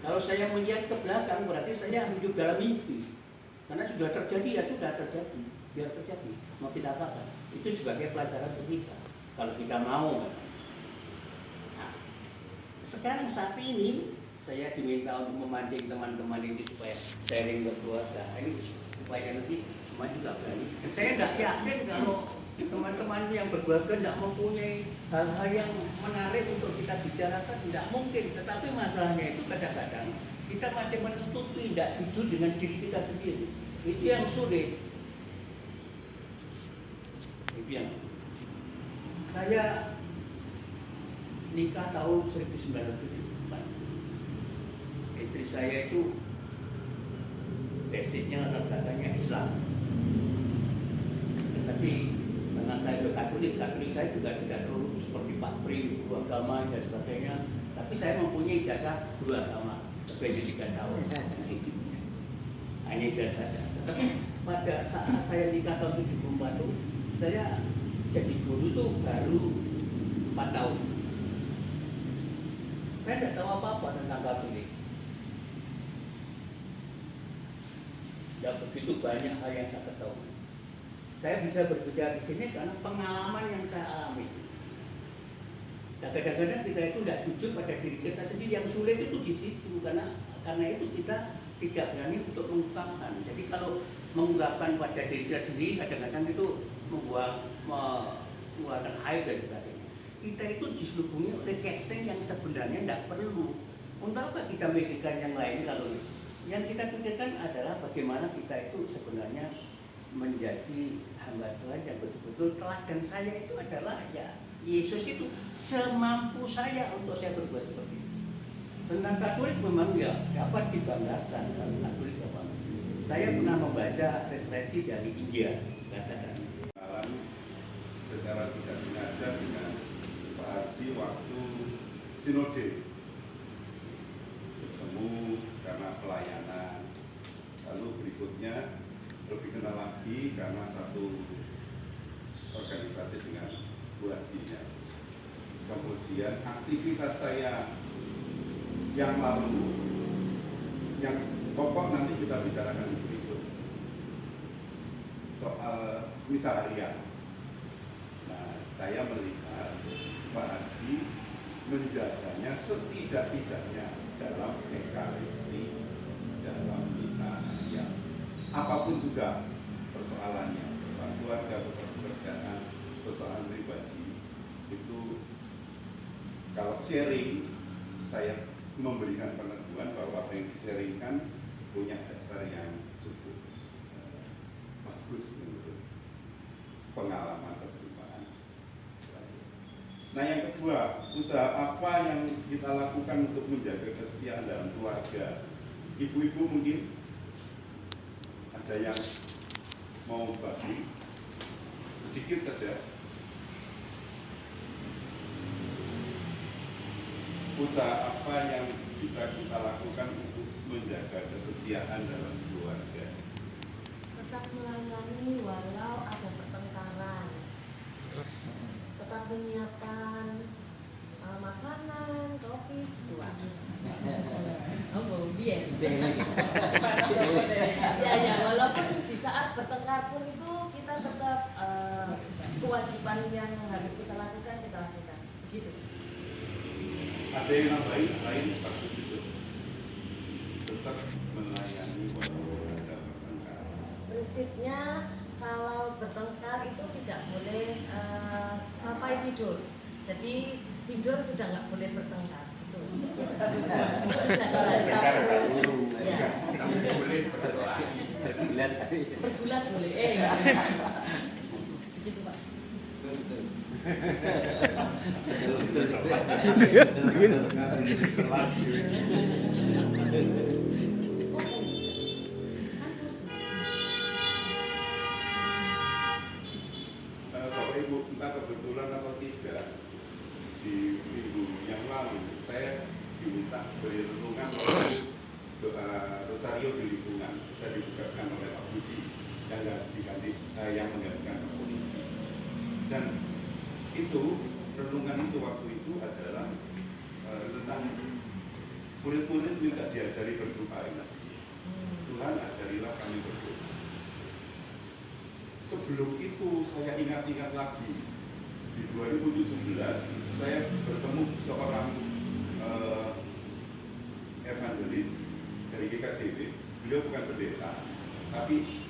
Kalau saya melihat ke belakang berarti saya hidup dalam mimpi. Karena sudah terjadi, ya sudah terjadi. Biar terjadi, mau kita apakan. Itu sebagai pelajaran untuk kita. Kalau kita mau. Nah, sekarang saat ini saya diminta untuk memancing teman-teman ini supaya sharing ke keluarga. Ini supaya nanti semua juga berani. Saya tidak yakin kalau teman-teman yang berkeluarga tidak mempunyai hal-hal yang menarik untuk kita bicarakan, tidak mungkin. Tetapi masalahnya itu kadang-kadang kita masih menutupi, tidak jujur dengan diri kita sendiri. Itu yang sulit. Itu yang sulit. Saya nikah tahun 1974. Istri saya itu basicnya latar belakangnya Islam. Tetapi karena saya Katolik saya juga tidak terlalu seperti Pak Pri, dua agama dan sebagainya. Tapi saya mempunyai ijazah 2 agama, lebih 3 tahun. Hanya ijazah saja. Tetapi pada saat saya nikah tahun 74 itu, saya jadi guru itu baru 4 tahun. Saya tidak tahu apa-apa tentang Katolik. Dan begitu banyak hal yang saya ketahui. Saya bisa berbicara di sini karena pengalaman yang saya alami. Dan kadang-kadang kita itu tidak jujur pada diri kita sendiri. Yang sulit itu di situ karena itu kita tidak berani untuk mengungkapkan. Jadi kalau mengungkapkan pada diri kita sendiri kadang-kadang itu mengeluarkan air dan sebagainya. Kita itu diselubungi oleh casing yang sebenarnya tidak perlu. Untuk apa kita memikirkan yang lain kalau yang kita pikirkan adalah bagaimana kita itu sebenarnya menjadi hamba Tuhan yang betul-betul teladan saya itu adalah ya Yesus itu semampu saya untuk saya berbuat seperti itu. Tentang Katolik memang ya dapat dibanggakan kalau Katolik apa. Saya pernah membaca referensi dari India katakan secara tidak sengaja dengan Pak Haji waktu sinode bertemu karena pelayanan, lalu berikutnya lebih kenal lagi karena satu organisasi dengan Bu Hajinya. Kemudian aktivitas saya yang lalu, yang pokok nanti kita bicarakan berikut soal misa harian. Nah, saya melihat Pak Haji menjaganya setidak-tidaknya dalam ekaristi, dalam misa harian. Apapun juga persoalannya, persoalan keluarga, persoalan pekerjaan, persoalan pribadi, itu kalau sharing, saya memberikan peneguhan bahwa apa yang di-sharingkan punya dasar yang cukup bagus menurut pengalaman perjumpaan saya. Nah, yang kedua, usaha apa yang kita lakukan untuk menjaga kesetiaan dalam keluarga? Ibu-ibu mungkin ada yang mau bagi sedikit saja. Usaha apa yang bisa kita lakukan untuk menjaga kesetiaan dalam keluarga? Tetap melayani walau ada pertengkaran. Tetap menyiapkan makanan, kopi, gitu aja. Oh, biar. Ya, walaupun di saat bertengkar pun itu kita tetap kewajiban yang harus kita lakukan. Begitu. Ada yang nambahin lain bagus itu. Tetap melayani walau ada pertengkaran. Prinsipnya kalau bertengkar itu tidak boleh sampai tidur. Jadi tidur sudah nggak boleh bertengkar. Sudah belajar. Ya. Boleh berdoa. Berbulan boleh. Begitu Pak. Bapak Ibu, entah kebetulan atau tidak, di minggu yang lalu saya diminta beri renungan oleh doa rosario di lingkungan. Saya ditugaskan oleh Pak Budi yang menggantikan Pak Budi. Dan itu renungan itu waktu itu adalah tentang murid-murid minta diajari berdoa. Tuhan ajarilah kami berdoa. Sebelum itu saya ingat-ingat lagi di 2017 saya bertemu seorang evangelis dari GKJB. Beliau bukan pendeta, tapi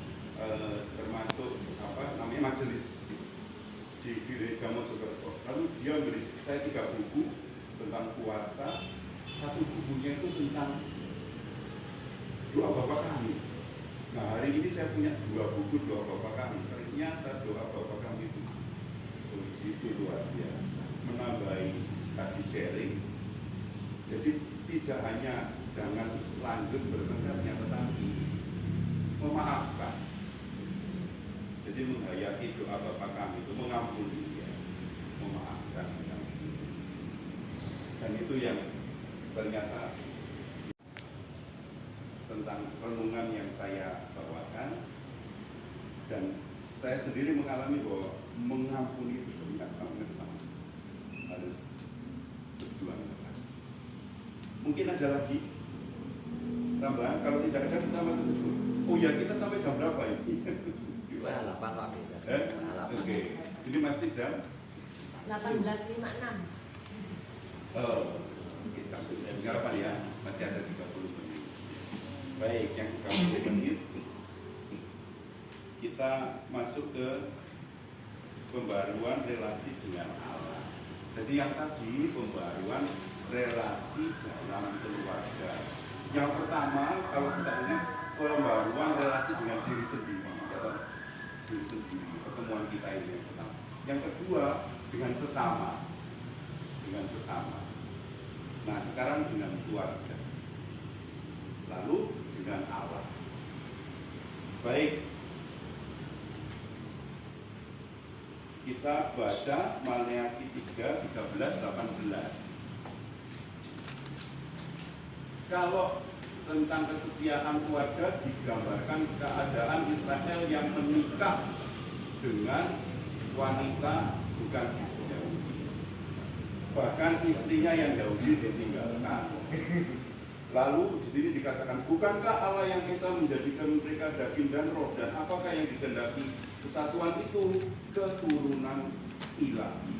termasuk majelis di gereja Mojokerto. Lalu dia beri saya 3 buku tentang puasa, 1 bukunya itu tentang doa Bapa Kami. Nah, hari ini saya punya 2 buku doa Bapa Kami. Ternyata doa Bapa Kami itu begitu luar biasa, menambahi tadi sharing. Jadi tidak hanya jangan lanjut bertengkarnya, tetapi memaafkan. Jadi menghayati doa Bapa Kami itu mengampuni dia, memaafkan. Dan itu yang ternyata tentang renungan yang saya bawakan, dan saya sendiri mengalami bahwa mengampuni itu benar banget, harus berjuang keras. Mungkin ada lagi tambahan, kalau tidak ada kita masuk dulu. Oh ya, kita sampai jam berapa ini? Oke, ini masih jam 18.56. Oke, jam 8 ya, masih ada 30 menit. Baik, yang 30 menit kita masuk ke pembaruan relasi dengan Allah. Jadi yang tadi pembaruan relasi dalam keluarga. Yang pertama, kalau kita ingat, pembaruan relasi dengan diri sendiri, ya, diri sendiri. Pertemuan kita ini yang pertama. Yang kedua, dengan sesama, dengan sesama. Nah, sekarang dengan keluarga. Lalu dengan Allah. Baik, kita baca Maleakhi 3, 13, 18. Kalau tentang kesetiaan keluarga digambarkan keadaan Israel yang menikah dengan wanita bukan Yahudi. Bahkan istrinya yang Yahudi ditinggalkan. Lalu di sini dikatakan, bukankah Allah yang Esa menjadikan mereka daging dan roh, dan apakah yang dikehendaki kesatuan itu? Keturunan ilahi.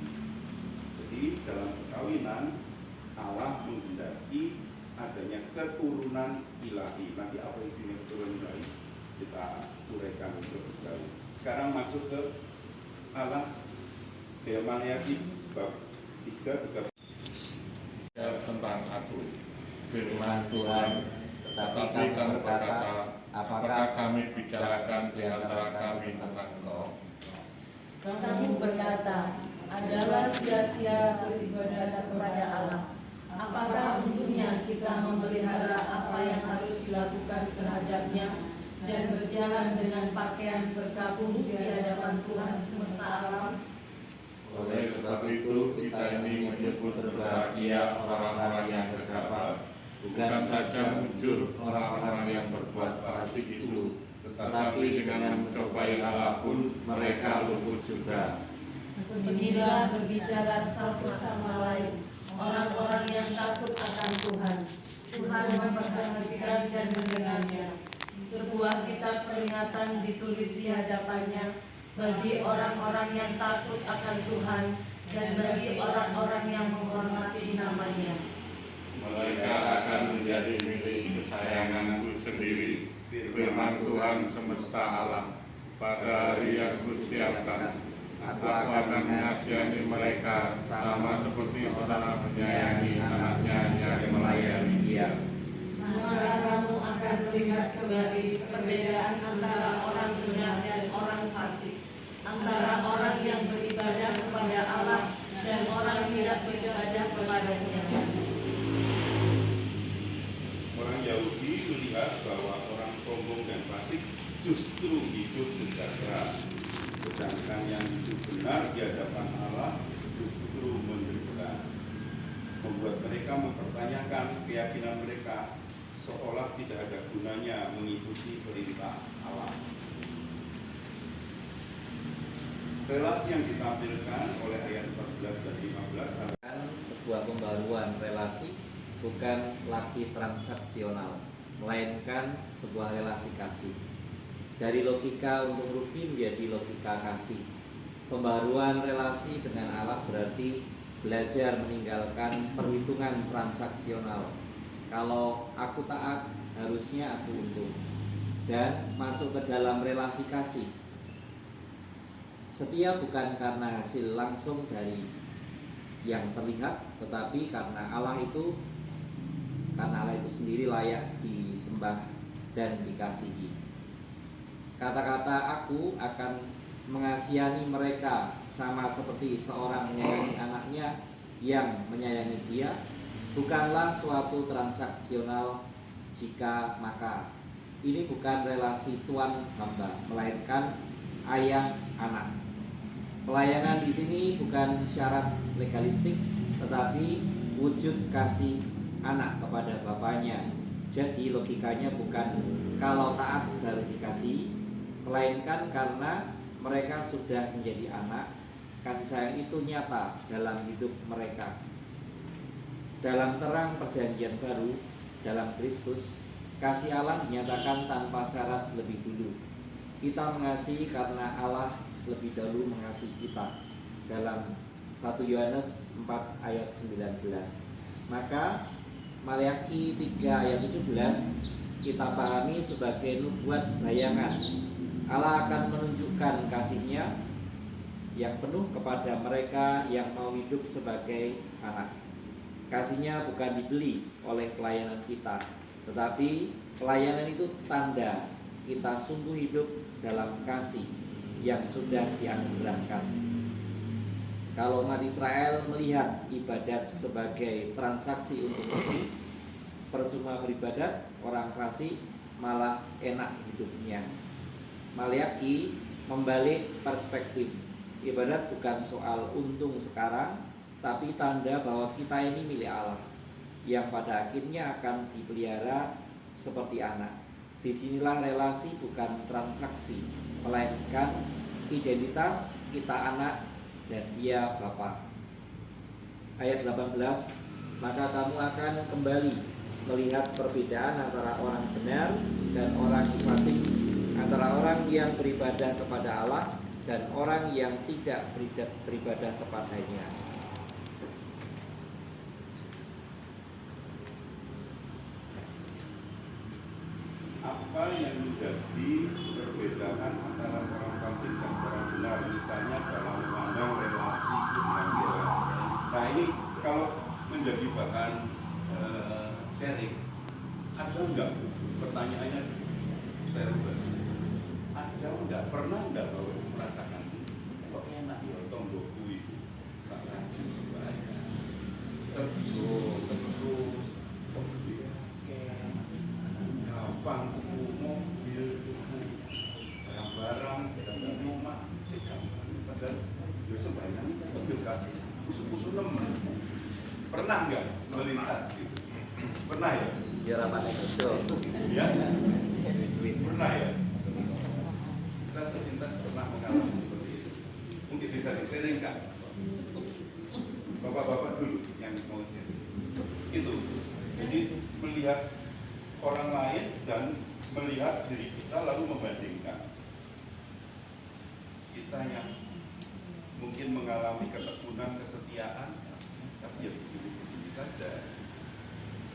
Jadi dalam perkawinan Allah menghendaki adanya keturunan ilahi. Nanti apa isinya keturunan ilahi kita uraikan untuk jauh. Sekarang masuk ke Allah. Maleakhi bab 3, 13. Tentang aku, firman Tuhan, tetapi kamu berkata, apakah kami bicarakan di antara kami tentang Engkau? Kamu berkata, adalah sia-sia beribadah kepada Allah. Apakah untungnya kita memelihara apa yang harus dilakukan terhadapnya dan berjalan dengan pakaian berkabung di hadapan Tuhan semesta alam? Oleh sebab itu kita ini menyebut berbahagia orang-orang yang gegabah, bukan saja mujur orang-orang yang berbuat fasik itu, tetapi dengan mencobai Allah pun mereka luput juga. Beginilah berbicara satu sama lain orang-orang yang takut akan Tuhan. Tuhan memperhatikan dan mendengarnya. Sebuah kitab peringatan ditulis di hadapannya bagi orang-orang yang takut akan Tuhan dan bagi orang-orang yang menghormati namanya. Mereka akan menjadi milik kesayanganku sendiri, firman Tuhan semesta alam. Pada hari yang kusiapkan, aku akan mengasihani mereka sama seperti saudara menyayangi anaknya yang melayani dia. Maka kamu akan melihat kembali perbedaan antara orang benar dan orang fasik, antara orang yang beribadah kepada Allah dan orang tidak beribadah kepadanya. Orang Yahudi melihat bahwa orang sombong dan fasik justru hidup sejahtera, sedangkan yang hidup benar di hadapan Allah justru menderita, membuat mereka mempertanyakan keyakinan mereka seolah tidak ada gunanya mengikuti perintah Allah. Relasi yang ditampilkan oleh ayat 14 dan 15 adalah sebuah pembaruan relasi, bukan lagi transaksional, melainkan sebuah relasi kasih. Dari logika untung rugi menjadi logika kasih. Pembaruan relasi dengan Allah berarti belajar meninggalkan perhitungan transaksional. Kalau aku taat, harusnya aku untung. Dan masuk ke dalam relasi kasih. Setia bukan karena hasil langsung dari yang terlihat, tetapi karena Allah itu sendiri layak disembah dan dikasihi. Kata-kata aku akan mengasihani mereka sama seperti seorang menyayangi anaknya yang menyayangi dia bukanlah suatu transaksional jika maka. Ini bukan relasi tuan hamba, melainkan ayah anak. Pelayanan di sini bukan syarat legalistik, tetapi wujud kasih anak kepada bapaknya. Jadi logikanya bukan kalau taat baru dikasih, melainkan karena mereka sudah menjadi anak, kasih sayang itu nyata dalam hidup mereka. Dalam terang perjanjian baru, dalam Kristus, kasih Allah dinyatakan tanpa syarat lebih dulu. Kita mengasihi karena Allah lebih dahulu mengasihi kita. Dalam 1 Yohanes 4 ayat 19. Maka Maliaki 3 ayat 17 kita pahami sebagai nubuat bayangan. Allah akan menunjukkan kasih-Nya yang penuh kepada mereka yang mau hidup sebagai anak. Kasih-Nya bukan dibeli oleh pelayanan kita, tetapi pelayanan itu tanda kita sungguh hidup dalam kasih yang sudah dianugerahkan. Kalau umat Israel melihat ibadat sebagai transaksi untuk hidup, percuma beribadat, orang kasih malah enak hidupnya. Maliaki membalik perspektif. Ibadat bukan soal untung sekarang, tapi tanda bahwa kita ini milik Allah, yang pada akhirnya akan dipelihara seperti anak. Disinilah relasi bukan transaksi, melainkan identitas kita anak dan dia Bapa. Ayat 18, maka kamu akan kembali melihat perbedaan antara orang benar dan orang fasik, antara orang yang beribadah kepada Allah dan orang yang tidak beribadah kepadanya. apa yang menjadi perbedaan antara orang fasik dan orang benar, misalnya dalam memandang relasi dengan Tuhan. Nah ini kalau menjadi bahan sharing, ada enggak pertanyaannya saya rubah? Ada enggak, pernah enggak bahwa merasakan kok enak ya tonggoku itu tak rajin sembahyang terus gampang tuku mobil, tuku barang-barang, tuku rumah, padahal ya sembahyang itu sambil kaki usul-usul nemen. Pernah nggak melintas gitu? Pernah ya? Ya rapat kerja. Ya? Pernah ya? Kita sepintas pernah mengalami seperti itu. Mungkin bisa di-sharing-kan? Bapak-bapak dulu yang mau sharing. Itu. Jadi melihat orang lain dan melihat diri kita lalu membandingkan. Kita yang mungkin mengalami ketekunan, kesetiaan, tapi ya begini saja.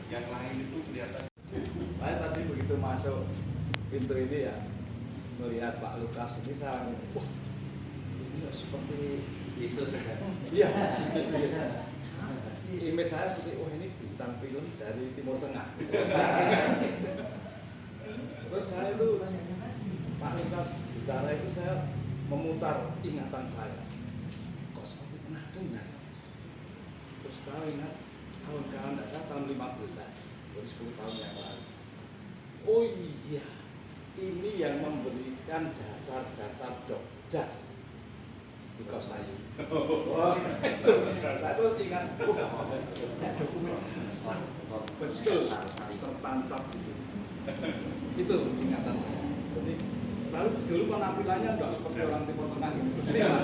Yang lain itu kelihatan. Saya tadi begitu masuk pintu ini ya, melihat Pak Lukas ini saya wah ini seperti Yesus kan? Iya. Image saya seperti wah ini bintang film dari Timur Tengah. Terus saya itu Pak Lukas bicara itu saya memutar ingatan saya. Kok seperti pernah dengar? Terus tahu ingat tahun-tahun tidak saya tahun 15, baru 10 tahun yang lalu. Oh iya, ini yang memberikan dasar-dasar dokdas di Kosayu. Oh, itu saya tuh ingat, dokumen dasar betul tertancap di situ. Itu ingatan saya. Jadi lalu dulu penampilannya enggak seperti orang Timur Tengah gitu, bersih lah.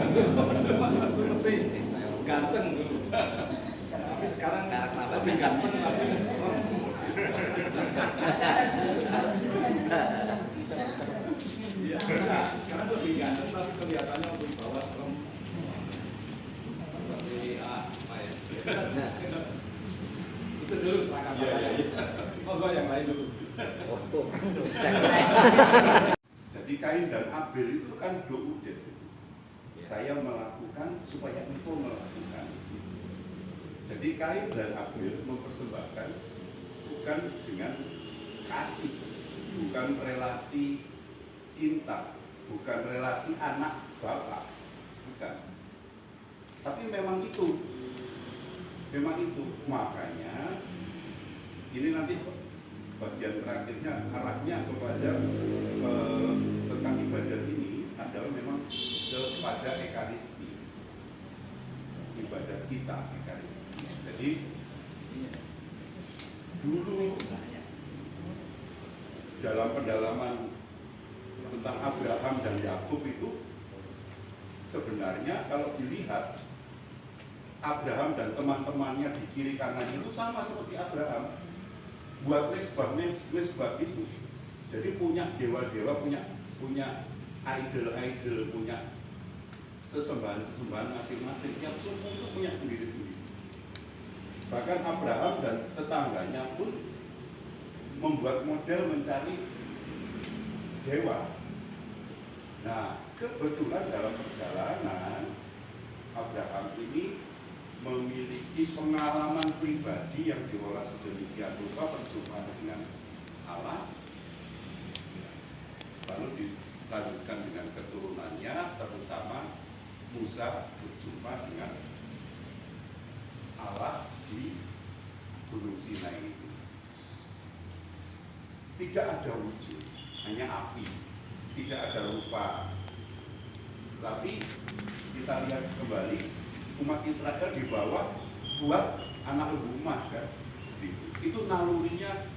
Bersih, ganteng dulu. Tapi sekarang lebih ganteng, tapi serem. Iya, sekarang lebih ganteng tapi kelihatannya untuk bawa serem. Seperti apa ya? Itu dulu perangkat. Monggo yang lain dulu. Jadi Kain dan Abel itu kan doudes itu. Saya melakukan supaya engkau melakukan. Jadi Kain dan Abel mempersembahkan bukan dengan kasih, bukan relasi cinta, bukan relasi anak bapak, bukan. Tapi memang itu, makanya ini nanti bagian terakhirnya arahnya kepada tentang ibadah ini adalah memang kepada ekaristi, ibadah kita ekaristi. Jadi dulu dalam pendalaman tentang Abraham dan Yakub itu sebenarnya kalau dilihat Abraham dan teman-temannya di kiri kanan itu sama seperti Abraham, buat mesbah itu. Jadi punya dewa-dewa, punya idol-idol, punya sesembahan masing-masing. Yang suku itu punya sendiri-sendiri. Bahkan Abraham dan tetangganya pun membuat model mencari dewa. Nah, kebetulan dalam perjalanan Abraham ini memiliki pengalaman pribadi yang diolah sedemikian rupa, perjumpaan dengan Allah, lalu dilanjutkan dengan keturunannya, terutama Musa berjumpa dengan Allah di Gunung Sinai itu. Tidak ada wujud, hanya api, tidak ada rupa. Tapi kita lihat kembali, umat Israel dibawa buat anak lembu emas kan. Itu nalurinya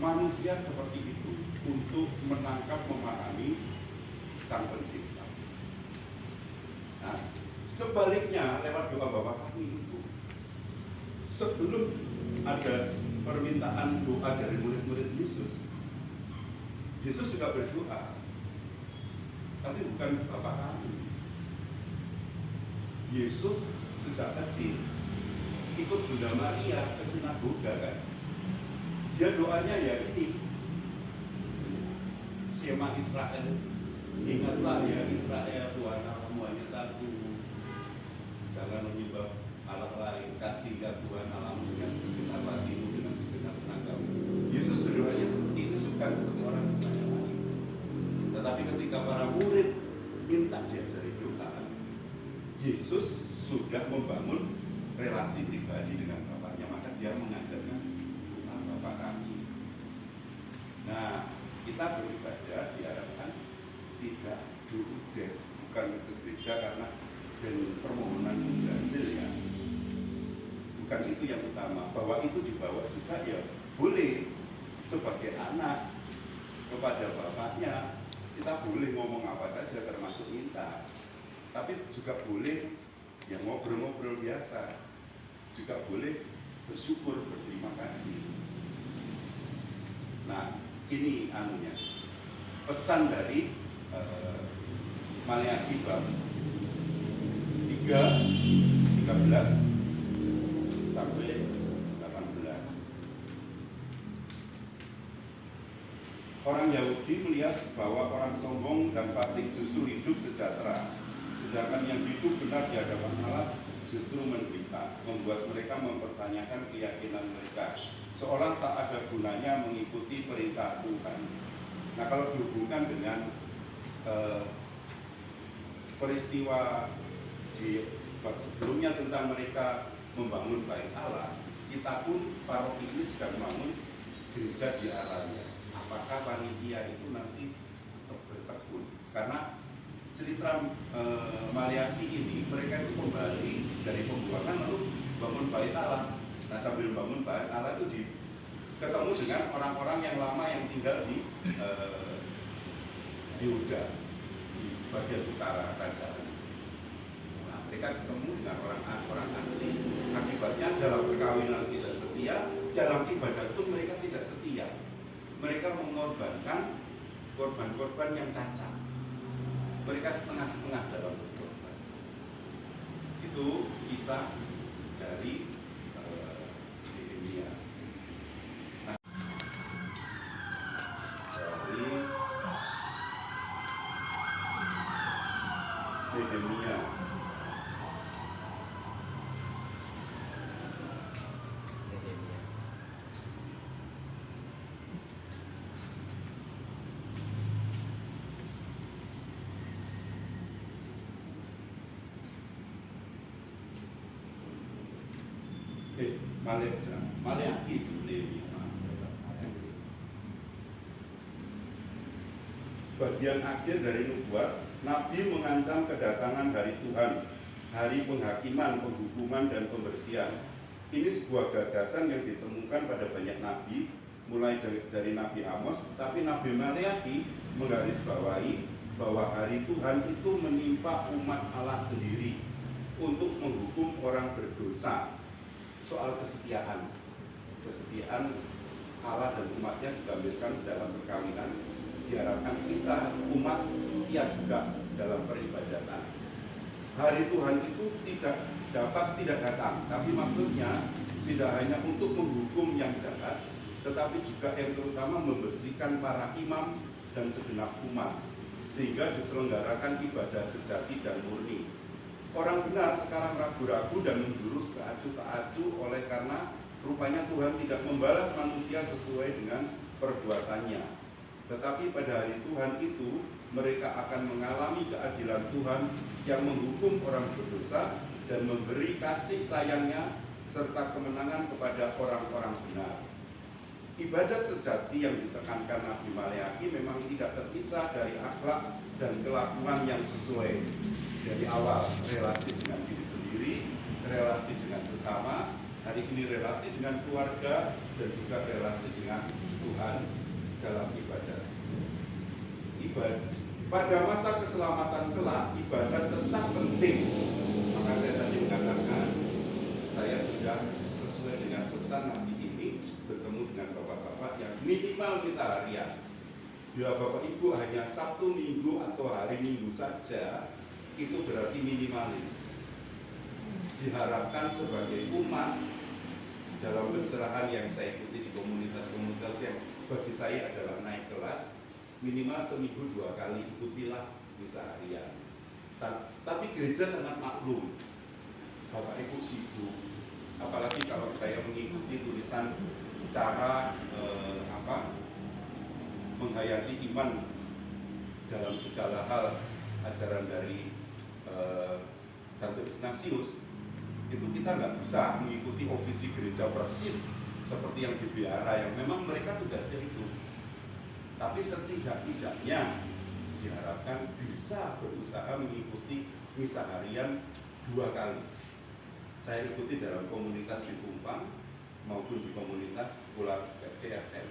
manusia seperti itu untuk menangkap, memahami Sang Pencipta. Nah, sebaliknya lewat doa Bapa Kami itu, sebelum ada permintaan doa dari murid-murid Yesus, Yesus juga berdoa, tapi bukan Bapa Kami. Yesus sejak kecil ikut Bunda Maria ke sinagoga kan. Dia doanya ya ini, skema Israel. Ingatlah ya Israel, Tuhan Allahmu hanya satu. Jangan menyembah Allah lain, kasih ya Tuhan Allahmu dengan segenap hatimu, dengan segenap tenagamu. Yesus berdoanya seperti itu, suka seperti orang Israel lain. Tetapi ketika para murid minta diajari doa, Yesus sudah membangun relasi pribadi dengan Bapaknya, maka dia mengajarkan doa Bapa Kami. Nah, kita beribadah diharapkan tidak doudes, bukan ke gereja karena dan permohonan berhasil ya. Bukan itu yang utama. Bahwa itu dibawa juga ya boleh sebagai anak kepada bapaknya, kita boleh ngomong apa saja termasuk minta. Tapi juga boleh yang ngobrol-ngobrol biasa, juga boleh bersyukur, berterima kasih. Nah, ini anunya pesan dari Maleakhi bab 13 sampai 18. Orang Yahudi melihat bahwa orang sombong dan fasik justru hidup sejahtera, sedangkan yang hidup benar di hadapan Allah justru menderita, membuat mereka mempertanyakan keyakinan mereka, seolah tak ada gunanya mengikuti perintah Tuhan. Nah, kalau dihubungkan dengan peristiwa di bab sebelumnya tentang mereka membangun bait Allah, kita pun paroki ini sedang membangun gereja di arahnya. Apakah panitia itu nanti tetap bertekun? Karena cerita Maleakhi ini mereka itu kembali dari pembuangan lalu bangun bait Allah. Nah, sambil membangun bahan Allah itu ketemu dengan orang-orang yang lama yang tinggal di Yuda, di bagian utara kerajaan. Nah, mereka ketemu dengan orang asli. Akibatnya dalam perkawinan tidak setia, dalam ibadat pun mereka tidak setia. Mereka mengorbankan korban-korban yang cacat. Mereka setengah-setengah dalam berkorban. Itu kisah dari Nehemia. Dari Nehemia. Maleakhi sebenarnya. Bagian akhir dari nubuat, Nabi mengancam kedatangan hari Tuhan, hari penghakiman, penghukuman, dan pembersihan. Ini sebuah gagasan yang ditemukan pada banyak nabi, mulai dari Nabi Amos, tetapi Nabi Maleakhi menggarisbawahi bahwa hari Tuhan itu menimpa umat Allah sendiri untuk menghukum orang berdosa. Soal kesetiaan Allah dan umatnya digambarkan dalam perkawinan. Diharapkan kita umat setia juga dalam peribadatan. Hari Tuhan itu tidak datang, tapi maksudnya tidak hanya untuk menghukum yang jahat, tetapi juga yang terutama membersihkan para imam dan segenap umat, sehingga diselenggarakan ibadah sejati dan murni. Orang benar sekarang ragu-ragu dan menjurus ke acuh tak acuh oleh karena rupanya Tuhan tidak membalas manusia sesuai dengan perbuatannya. Tetapi pada hari Tuhan itu mereka akan mengalami keadilan Tuhan yang menghukum orang berdosa dan memberi kasih sayangnya serta kemenangan kepada orang-orang benar. Ibadat sejati yang ditekankan Nabi Maleakhi memang tidak terpisah dari akhlak dan kelakuan yang sesuai. Dari awal, relasi dengan diri sendiri, relasi dengan sesama, hari ini relasi dengan keluarga, dan juga relasi dengan Tuhan dalam ibadat. Pada masa keselamatan kelak, ibadat tetap penting. Maka saya tadi mengatakan, saya sudah sesuai dengan pesan Nabi ini, bertemu dengan bapak-bapak yang minimal misa harian. Bila Bapak Ibu hanya Sabtu, Minggu, atau hari Minggu saja, itu berarti minimalis. Diharapkan sebagai umat dalam pencerahan yang saya ikuti di komunitas-komunitas yang bagi saya adalah naik kelas, minimal seminggu 2 kali ikutilah misa harian. Tapi gereja sangat maklum, Bapak Ibu sibuk, apalagi kalau saya mengikuti tulisan cara menghayati iman dalam segala hal ajaran dari Santo Ignatius, itu kita nggak bisa mengikuti ofisi gereja persis seperti yang di biara yang memang mereka tugasnya itu. Tapi setidak-tidaknya diharapkan bisa berusaha mengikuti misa harian 2 kali. Saya ikuti dalam komunitas di Kumpang maupun di komunitas Pulau CFM.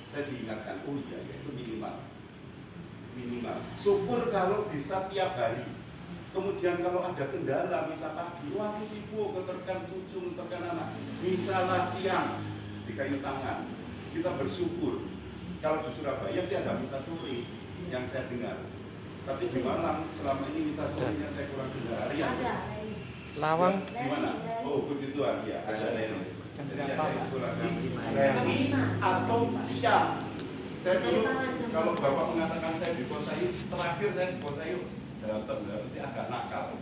Saya diingatkan, oh iya, itu minimal. Syukur kalau bisa tiap hari. Kemudian kalau ada kendala, misa pagi, wah sibuk, keterkan cucu, keterkan anak, misalah siang di kayu tangan, kita bersyukur. Kalau di Surabaya sih ada misa sore yang saya dengar, tapi di Malang selama ini misa sorenya saya kurang dengar. Ada. Lawang. Gimana? Oh, puji Tuhan, ya ada lain. Jadi ada itu lagi rally atau siang. Saya dulu kalau Bapak mengatakan saya dikuasai, terakhir saya dikuasai dalam tanda petik agak nakal.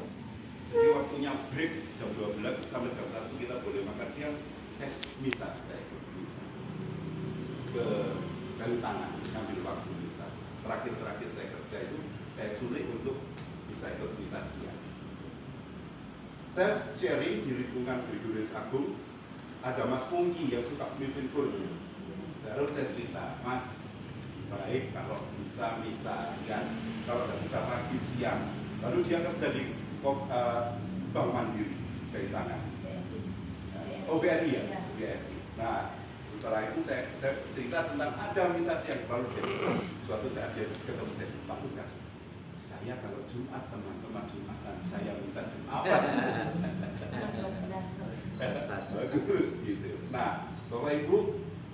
Jadi waktunya break jam 12 sampai jam 1 kita boleh makan siang, saya ikut misa ke kayu tangan, ambil waktu misa. Terakhir saya kerja itu saya sulit untuk bisa ikut misa siang. Saya sharing di lingkungan Gregorius Agung, ada Mas Pungki yang suka memimpin kursus. Lalu saya cerita, Mas, baik kalau bisa misa harian, kalau nggak bisa pagi siang. Lalu dia kerja di Bank Mandiri, kayu tangan. Oh, BRI ya? GRI. Nah, setelah itu saya cerita tentang ada misasi yang baru jadi. Suatu saat dia ketemu saya, Pak Lukas, saya kalau Jumat teman-teman Jumatan, saya bisa Jumatan. Bagus gitu. Nah, Bapak Ibu,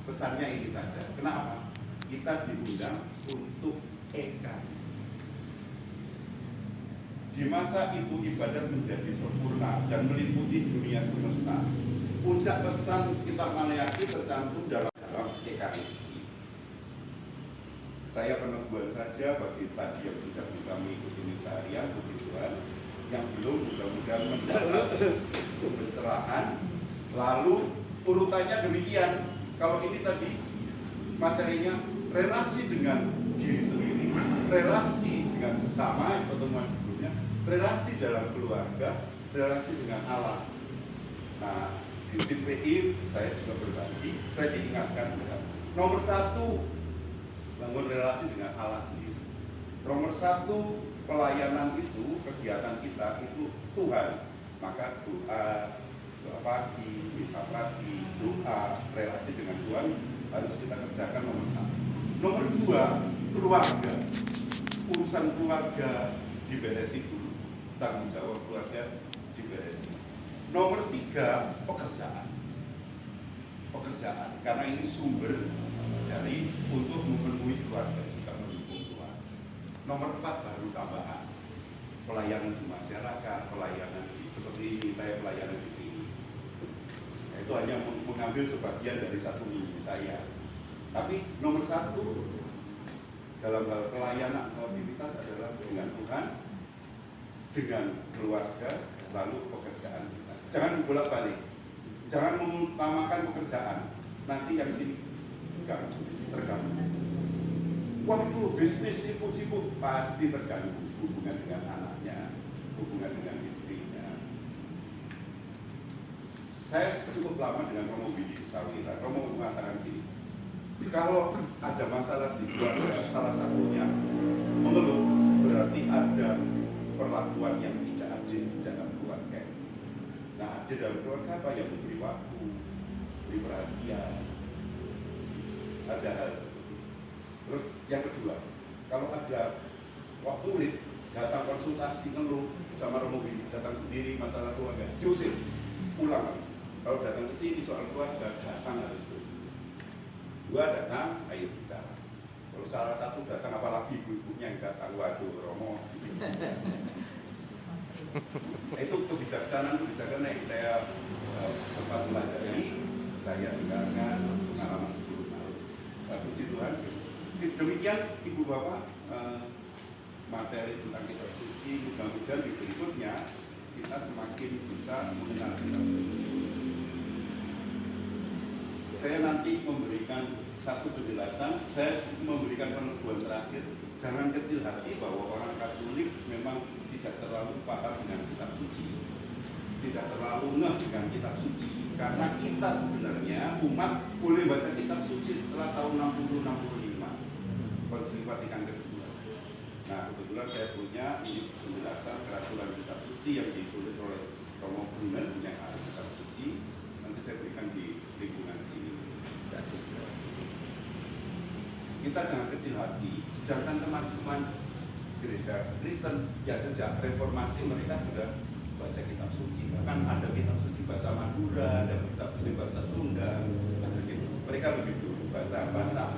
pesannya ini saja. Kenapa? Kita diundang untuk ekaristi. Di masa itu ibadat menjadi sempurna dan meliputi dunia semesta. Puncak pesan kitab Maleakhi tercantum dalam ekaristi. Saya peneguhan saja bagi tadi yang sudah bisa mengikuti seharian, puji Tuhan. Yang belum mudah-mudahan mendapat pencerahan. Lalu urutannya demikian. Kalau ini tadi materinya relasi dengan diri sendiri, relasi dengan sesama, pertemuan sebelumnya, relasi dalam keluarga, relasi dengan Allah. Nah, di TPI saya juga berbagi, saya diingatkan nomor 1, bangun relasi dengan Allah sendiri. Nomor 1, pelayanan itu, kegiatan kita itu Tuhan. Maka doa pagi, misa pagi, doa, relasi dengan Tuhan harus kita kerjakan nomor 1. Nomor 2, keluarga. Urusan keluarga diberesi dulu. Tanggung jawab keluarga diberesi. Nomor 3, pekerjaan. Pekerjaan, karena ini sumber dari untuk memenuhi keluarga juga mendukung Tuhan. Nomor 4, baru tambahan. Pelayanan di masyarakat, pelayanan seperti ini, saya pelayanan di sini. Itu hanya mengambil sebagian dari 1 minggu saya. Tapi nomor 1 dalam hal pelayanan aktivitas adalah dengan Tuhan, dengan keluarga, lalu pekerjaan kita. Jangan bolak-balik, jangan mengutamakan pekerjaan. Nanti yang sini terganggu. Waduh, bisnis sibuk-sibuk, pasti terganggu hubungan dengan anaknya, hubungan dengan istrinya. Saya cukup lama dengan Romo Bidi Sawira. Romo mengatakan gini, kalau ada masalah di keluarga, salah satunya mengeluh, berarti ada perlakuan yang tidak adil dalam keluarga. Nah, adil dalam keluarga apa? Yang memberi waktu, beri perhatian, ada hal seperti itu. Terus yang kedua, kalau ada waktu sulit, datang konsultasi, ngeluh sama Romo Bidi, datang sendiri masalah keluarga, diusir, pulang. Kalau datang ke sini soal keluarga, datang harus berhenti. 2 datang, ayo bicara. Kalau salah satu datang, apalagi ibu-ibunya yang datang, waduh Romo. Itu kebijaksanaan yang saya sempat pelajari, saya dengarkan pengalaman 10 tahun. Puji Tuhan. Demikian Ibu Bapak, materi tentang kitab suci. Mudah-mudahan di berikutnya kita semakin bisa mengenal kitab suci. Saya nanti memberikan satu penjelasan, saya memberikan peneguhan terakhir. Jangan kecil hati bahwa orang Katolik memang tidak terlalu paham dengan kitab suci, tidak terlalu ngeh dengan kitab suci, karena kita sebenarnya umat boleh baca kitab suci setelah tahun 60-65 Konsili Vatikan kedua. Nah, kebetulan saya punya ini penjelasan kerasulan kitab suci yang ditulis oleh Romo Brunen, punya ahli kitab suci. Nanti saya berikan di lingkungan sini. Kita jangan kecil hati, sedangkan teman-teman gereja Kristen ya sejak reformasi mereka sudah baca kitab suci. Bahkan ada kitab suci bahasa Madura, ada kitab suci bahasa Sunda, ada gitu. Mereka lebih dulu bahasa Batak.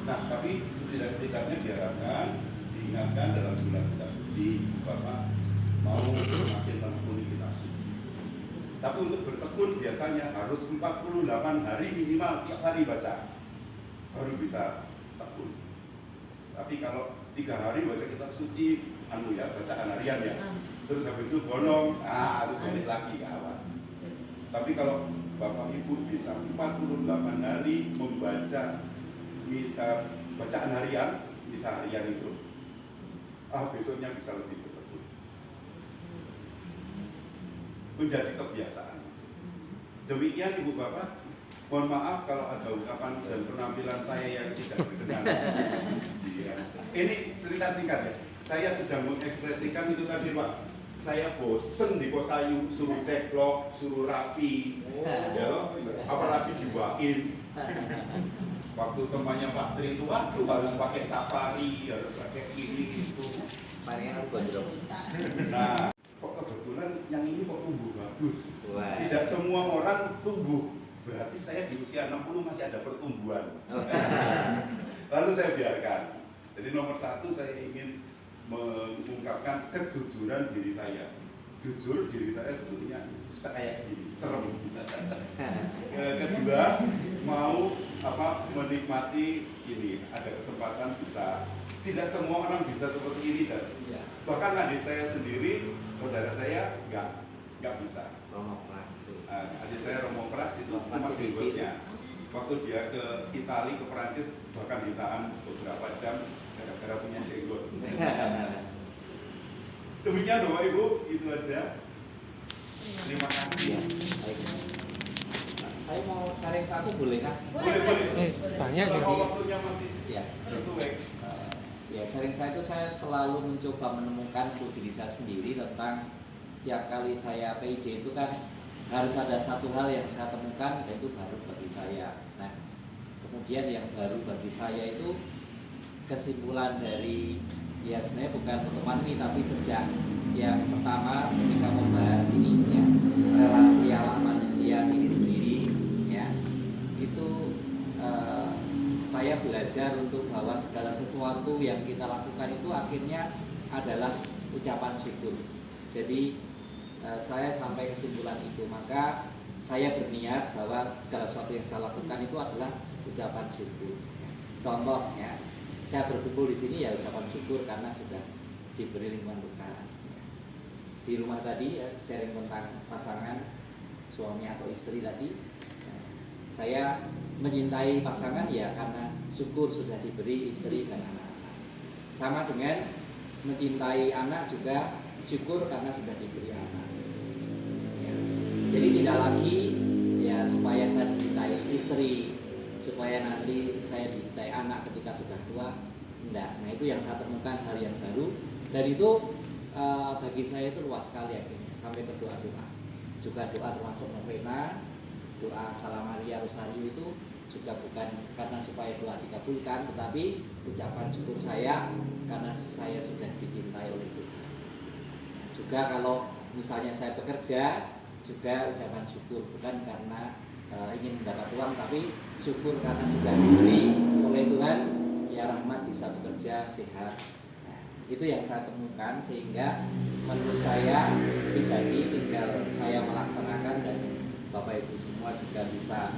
Nah, tapi setidak-tidaknya diharapkan, diingatkan dalam bulan kitab suci, Bapak mau semakin menekuni kitab suci. Tapi untuk bertekun biasanya harus 48 hari minimal tiap hari baca, baru bisa tekun. Tapi kalau 3 hari baca kitab suci, bacaan harian ya, terus habis itu bolong, harus balik lagi ke awal. Tapi kalau Bapak Ibu bisa 48 hari membaca bacaan harian, misa harian itu, besoknya bisa lebih bertekun. Menjadi kebiasaan. Demikian Ibu Bapak, mohon maaf kalau ada ungkapan dan penampilan saya yang tidak berkenan. Ini cerita singkat ya. Saya sedang mengekspresikan itu tadi Pak. saya bosen di Kosayu, suruh ceklok, suruh rapi, ya loh, apalagi dibawain. Waktu temannya Pak Tri itu, waduh harus pakai safari, harus pakai ini itu. Palingan aku gondrong. Nah, kok kebetulan yang ini kok tumbuh bagus. Wah. Tidak semua orang tumbuh. Berarti saya di usia 60 masih ada pertumbuhan. Lalu saya biarkan. Jadi nomor 1 saya ingin mengungkapkan kejujuran diri saya. Jujur diri saya sebetulnya kayak gini, serem. Kedua, mau menikmati ini, ada kesempatan bisa. Tidak semua orang bisa seperti ini dan bahkan adik saya sendiri, saudara saya nggak bisa. Romo Pras itu. Adik saya Romo Pras itu cuma jenggotnya. Waktu dia ke Italia, ke Perancis, bahkan ditahan beberapa jam gara-gara punya jenggot. Demikian Bapak Ibu, itu aja. Terima kasih. Baik. Nah, saya mau sharing satu boleh kah? Boleh. Banyak kalau jadi. waktunya masih sesuai. Ya, sharing saya itu saya selalu mencoba menemukan untuk diri saya sendiri tentang setiap kali saya PID itu kan harus ada satu hal yang saya temukan dan itu baru bagi saya. Nah, kemudian yang baru bagi saya itu kesimpulan dari ya sebenarnya bukan pertemuan ini tapi sejak yang pertama ketika membahas ini ya relasi alam manusia diri sendiri ya itu saya belajar untuk bahwa segala sesuatu yang kita lakukan itu akhirnya adalah ucapan syukur. Jadi saya sampai kesimpulan itu, maka saya berniat bahwa segala sesuatu yang saya lakukan itu adalah ucapan syukur. Contoh ya, saya berkumpul di sini ya ucapan syukur karena sudah diberi lingkungan lukas. Di rumah tadi ya, sharing tentang pasangan suami atau istri tadi, saya mencintai pasangan ya karena syukur sudah diberi istri dan anak-anak. Sama dengan mencintai anak juga syukur karena sudah diberi anak. Ya. Jadi tidak lagi ya supaya saya dicintai istri, supaya nanti saya dicintai anak ketika sudah tua, enggak. Nah itu yang saya temukan hal yang baru dan itu bagi saya itu luas sekali akhirnya sampai ke doa-doa. Juga doa termasuk novena, doa Salam Maria Rosario itu juga bukan karena supaya doa dikabulkan, tetapi ucapan syukur saya karena saya sudah dicintai oleh Tuhan. Juga kalau misalnya saya bekerja, juga ucapan syukur bukan karena ingin mendapat uang, tapi syukur karena sudah diberi oleh Tuhan ya rahmat bisa bekerja sehat. Nah, itu yang saya temukan sehingga menurut saya pribadi tinggal saya melaksanakan dan Bapak Ibu semua juga bisa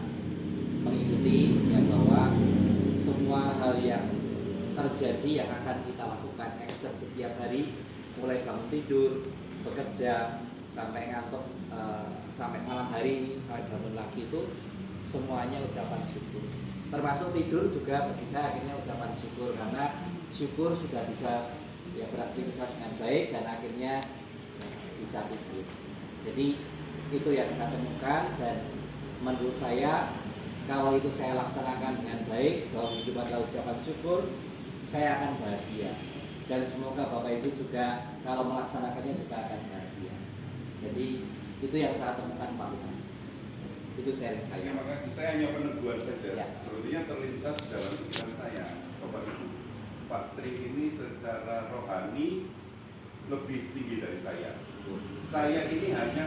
mengikuti ya bahwa semua hal yang terjadi yang akan kita lakukan action setiap hari mulai bangun tidur, bekerja sampai ngantuk sampai malam hari sampai bangun lagi itu semuanya ucapan syukur. Termasuk tidur juga bagi saya akhirnya ucapan syukur karena syukur sudah bisa ya beraktivitas dengan baik dan akhirnya bisa tidur. Jadi itu yang saya temukan dan menurut saya kalau itu saya laksanakan dengan baik bahwa hidup adalah ucapan syukur, saya akan bahagia dan semoga Bapak Ibu juga kalau melaksanakannya juga akan bahagia. Jadi itu yang saya temukan Pak Lukas. Itu sharing saya. Terima kasih. Saya hanya peneguhan saja. Ya. Sebetulnya terlintas dalam pikiran saya, Bapak Ibu. Pak Tri ini secara rohani lebih tinggi dari saya. Saya ini hanya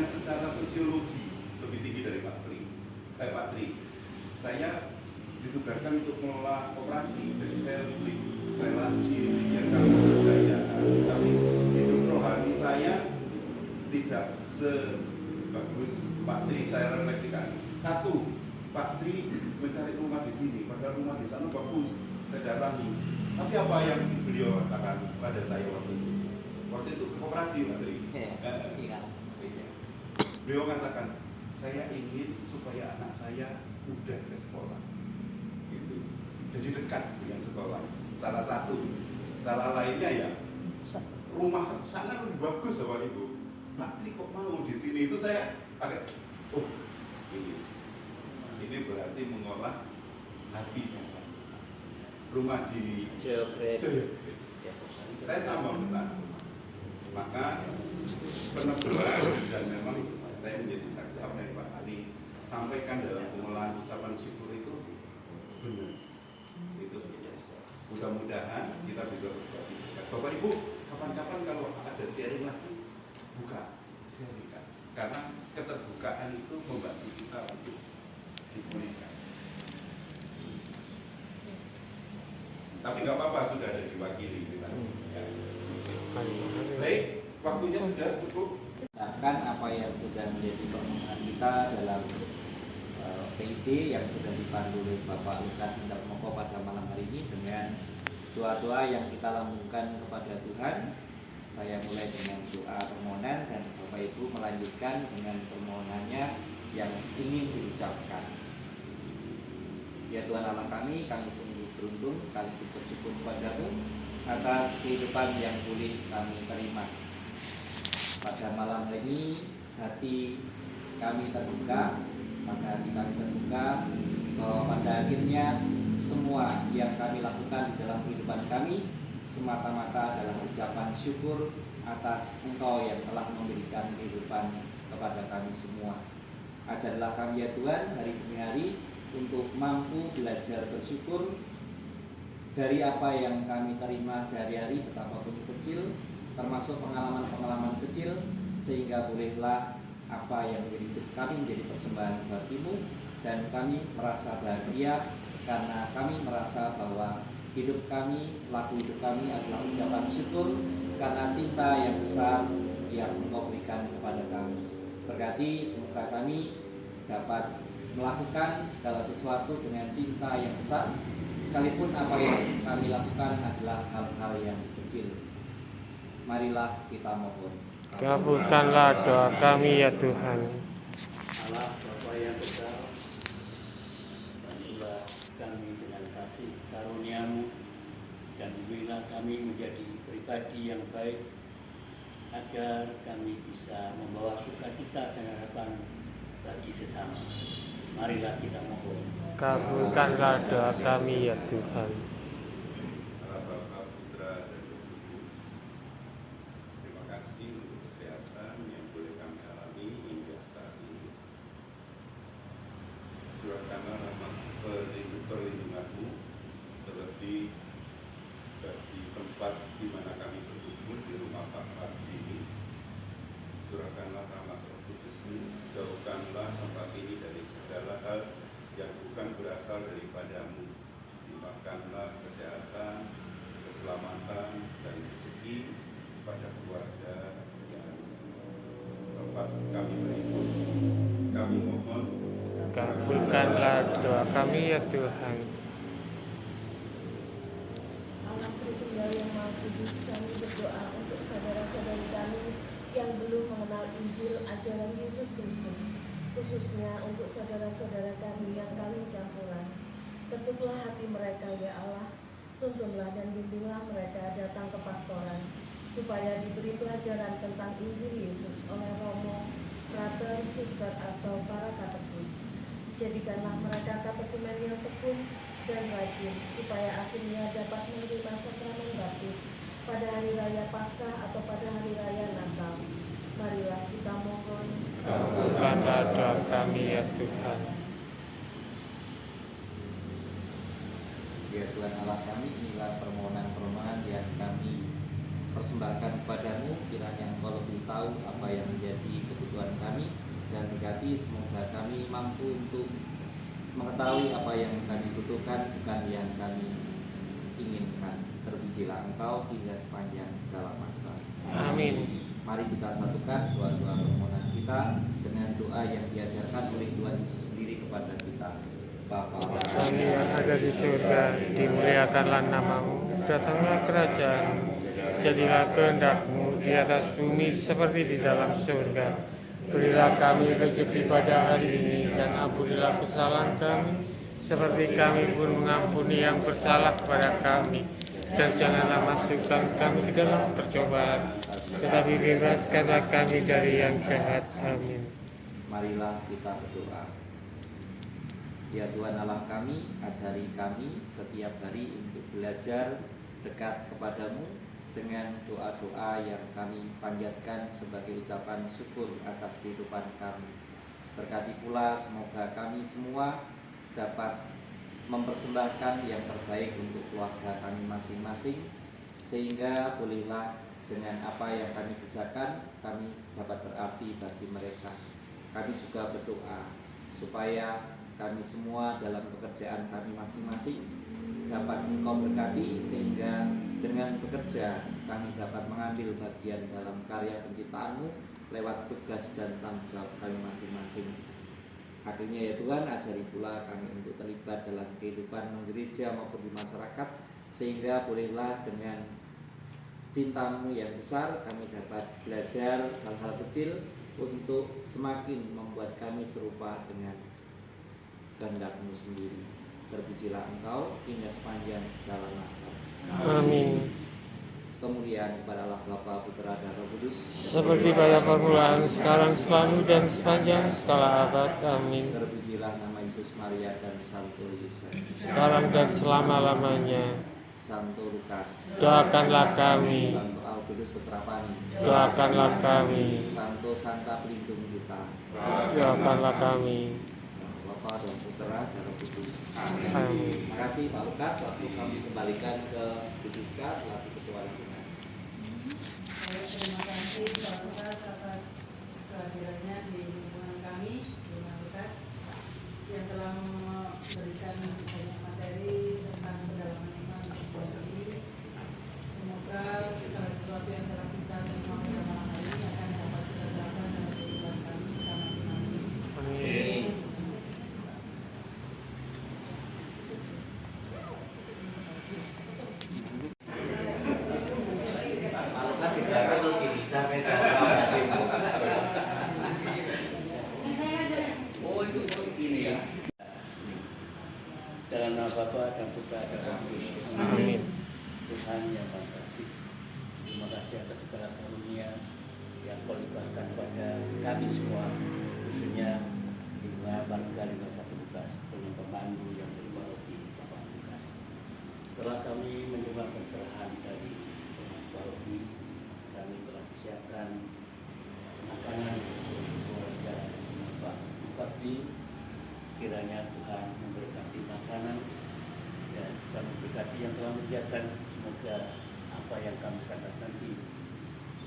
secara sosiologi lebih tinggi dari Pak Tri. Saya ditugaskan untuk mengelola operasi, jadi saya lebih relasi, pikirkan budaya. Tapi hidup rohani saya tidak sebagus Pak Tri. Saya refleksikan. Satu, Pak Tri mencari rumah di sini, padahal rumah di sana bagus. Saya datangi. Tapi apa yang beliau katakan pada saya waktu itu? Waktu itu ke koperasi Pak Tri. Beliau katakan, saya ingin supaya anak saya mudah ke sekolah. Gitu. Jadi dekat dengan sekolah. Salah satu. Salah lainnya ya, rumah sana lebih bagus Bapak Ibu. Pak Tri kok mau di sini? Itu saya agak, ini berarti mengolah hati saya. Rumah di Jogja. Saya sama besar. Maka peneguhan dan memang saya menjadi saksi apa yang Pak Ali sampaikan dalam pengolahan ucapan syukur itu benar. Itu mudah-mudahan kita bisa berbagi. Bapak Ibu, kapan-kapan kalau ada sharing lagi, buka sharing kan. Karena keterbukaan itu membantu kita untuk dipulihkan. Tapi nggak apa-apa, sudah ada diwakili kita. Ya. Baik, waktunya sudah cukup. Bahkan apa yang sudah menjadi permohonan kita dalam PID yang sudah dipandu oleh Bapak Lukas Indah Moko pada malam hari ini dengan doa-doa yang kita lambungkan kepada Tuhan. Saya mulai dengan doa permohonan dan Bapak Ibu melanjutkan dengan permohonannya yang ingin diucapkan. Ya Tuhan Allah kami sungguh beruntung sekaligus bersyukur kepadamu atas kehidupan yang pulih kami terima. Pada malam hari ini hati kami terbuka, maka hati kami terbuka bahwa pada akhirnya semua yang kami lakukan di dalam kehidupan kami semata-mata adalah ucapan syukur atas Engkau yang telah memberikan kehidupan kepada kami semua. Ajarlah kami ya Tuhan hari demi hari untuk mampu belajar bersyukur dari apa yang kami terima sehari-hari betapapun kecil, termasuk pengalaman-pengalaman kecil, sehingga bolehlah apa yang menjadi hidup kami menjadi persembahan bagimu, dan kami merasa bahagia karena kami merasa bahwa hidup kami, laku hidup kami adalah ucapan syukur karena cinta yang besar yang Engkau berikan kepada kami. Berkati semoga kami dapat melakukan segala sesuatu dengan cinta yang besar, sekalipun apa yang kami lakukan adalah hal-hal yang kecil. Marilah kita mohon. Kabulkanlah doa kami ya Tuhan. Allah Bapa yang besar, bantulah kami dengan kasih karunia-Mu dan berilah kami menjadi pribadi yang baik agar kami bisa membawa sukacita dan harapan bagi sesama. Marilah kita mohon. Kabulkanlah doa kami ya Tuhan. Allah Bapa, Putra, dan Roh Kudus, terima kasih untuk kesehatan yang boleh kami alami hingga saat ini. Curahkanlah rahmat perlindungan-Mu terlebih bagi tempat di mana kami berkumpul di rumah Pak Fadli ini. Curahkanlah rahmat Roh Kudus-Mu, jauhkanlah tempat ini dari segala hal yang bukan berasal daripadamu. Limpahkanlah kesehatan, keselamatan, dan rezeki pada keluarga dan tempat kami berikut. Kami mohon, Kabulkanlah doa kami ya Tuhan. Allah Tritunggal yang Maha Kudus, kami berdoa untuk saudara-saudari kami yang belum mengenal Injil ajaran Yesus Kristus, khususnya untuk saudara-saudara kami yang kawin campuran. Ketuklah hati mereka ya Allah, tuntunlah dan bimbinglah mereka datang ke pastoran, supaya diberi pelajaran tentang Injil Yesus oleh romo, frater, suster, atau para katekis. Jadikanlah mereka katekumen yang tekun dan rajin, supaya akhirnya dapat menerima sakramen baptis pada hari raya Paskah atau pada hari raya Natal. Marilah kita mohon. Kabulkanlah doa kami ya Tuhan. Ya Tuhan Allah kami, inilah permohonan-permohonan yang kami persembahkan kepadamu. Kiranya Engkau lebih tahu apa yang menjadi kebutuhan kami, dan berkati semoga kami mampu untuk mengetahui apa yang kami butuhkan, bukan yang kami inginkan. Terpujilah Engkau hingga sepanjang segala masa. Amin. Mari kita satukan doa-doa permohonan kita dengan doa yang diajarkan oleh Tuhan Yesus sendiri kepada kita. Bapa kami yang ada di surga, dimuliakanlah namamu, datanglah kerajaan, jadilah kehendak-Mu di atas bumi seperti di dalam surga. Berilah kami rezeki pada hari ini, dan ampunilah kesalahan kami, seperti kami pun mengampuni yang bersalah kepada kami. Dan janganlah masukkan kami ke dalam percobaan, tetapi bebaskanlah kami dari yang jahat. Amin. Marilah kita berdoa. Ya Tuhan Allah kami, ajari kami setiap hari untuk belajar dekat kepadamu, dengan doa-doa yang kami panjatkan sebagai ucapan syukur atas kehidupan kami. Berkati pula semoga kami semua dapat mempersembahkan yang terbaik untuk keluarga kami masing-masing, sehingga bolehlah dengan apa yang kami kerjakan kami dapat berarti bagi mereka. Kami juga berdoa supaya kami semua dalam pekerjaan kami masing-masing dapat Engkau berkati, sehingga dengan bekerja kami dapat mengambil bagian dalam karya penciptaan-Mu lewat tugas dan tanggung jawab kami masing-masing. Akhirnya ya Tuhan, ajari pula kami untuk terlibat dalam kehidupan gereja maupun di masyarakat, sehingga bolehlah dengan cinta-Mu yang besar kami dapat belajar hal-hal kecil untuk semakin membuat kami serupa dengan kehendak-Mu sendiri. Terpujilah Engkau hingga sepanjang segala masa. Amin. Kemuliaan kepada Allah Bapa, Putra dan Roh Kudus, Seperti pada permulaan, sekarang, selalu, dan sepanjang segala abad. Amin. Terpujilah nama Yesus, Maria, dan Santo Yosef, Sekarang dan selama-lamanya. Santo Lukas, Doakanlah kami. Santo Alkudus Setrapani, Doakanlah kami. Santo Santa pelindung kita, Doakanlah kami. Bapa dan Putra dan Roh Kudus. Amin. Terima kasih Pak Lukas, waktu kami kembalikan ke Bu Siska selaku Ketua Lingkungan. Terima kasih Pak Lukas atas kehadirannya di lingkungan kami, Terima Lukas, yang telah memberikan banyak materi tentang pendalaman iman untuk buat ini. Semoga segala sesuatu yang telah kita terima pada malam hari ini akan dapat kita terapkan dalam kehidupan kami kita masing-masing. Amin. Dalam nama Bapa dan Putra dan Roh Kudus. Amin. Tuhan yang Maha Kasih, terima kasih atas segala karunia yang Kau limpahkan pada kami semua, khususnya lingkungan warga 51 Lukas dengan pemandu yang berbaroki Bapak Lukas. Setelah kami menerima pencerahan dari baroki, kami telah disiapkan makanan untuk keluarga Pak Bupati. Kiranya Tuhan memberkati makanan dan juga memberkati yang telah menjaga. Semoga apa yang kami sangkat nanti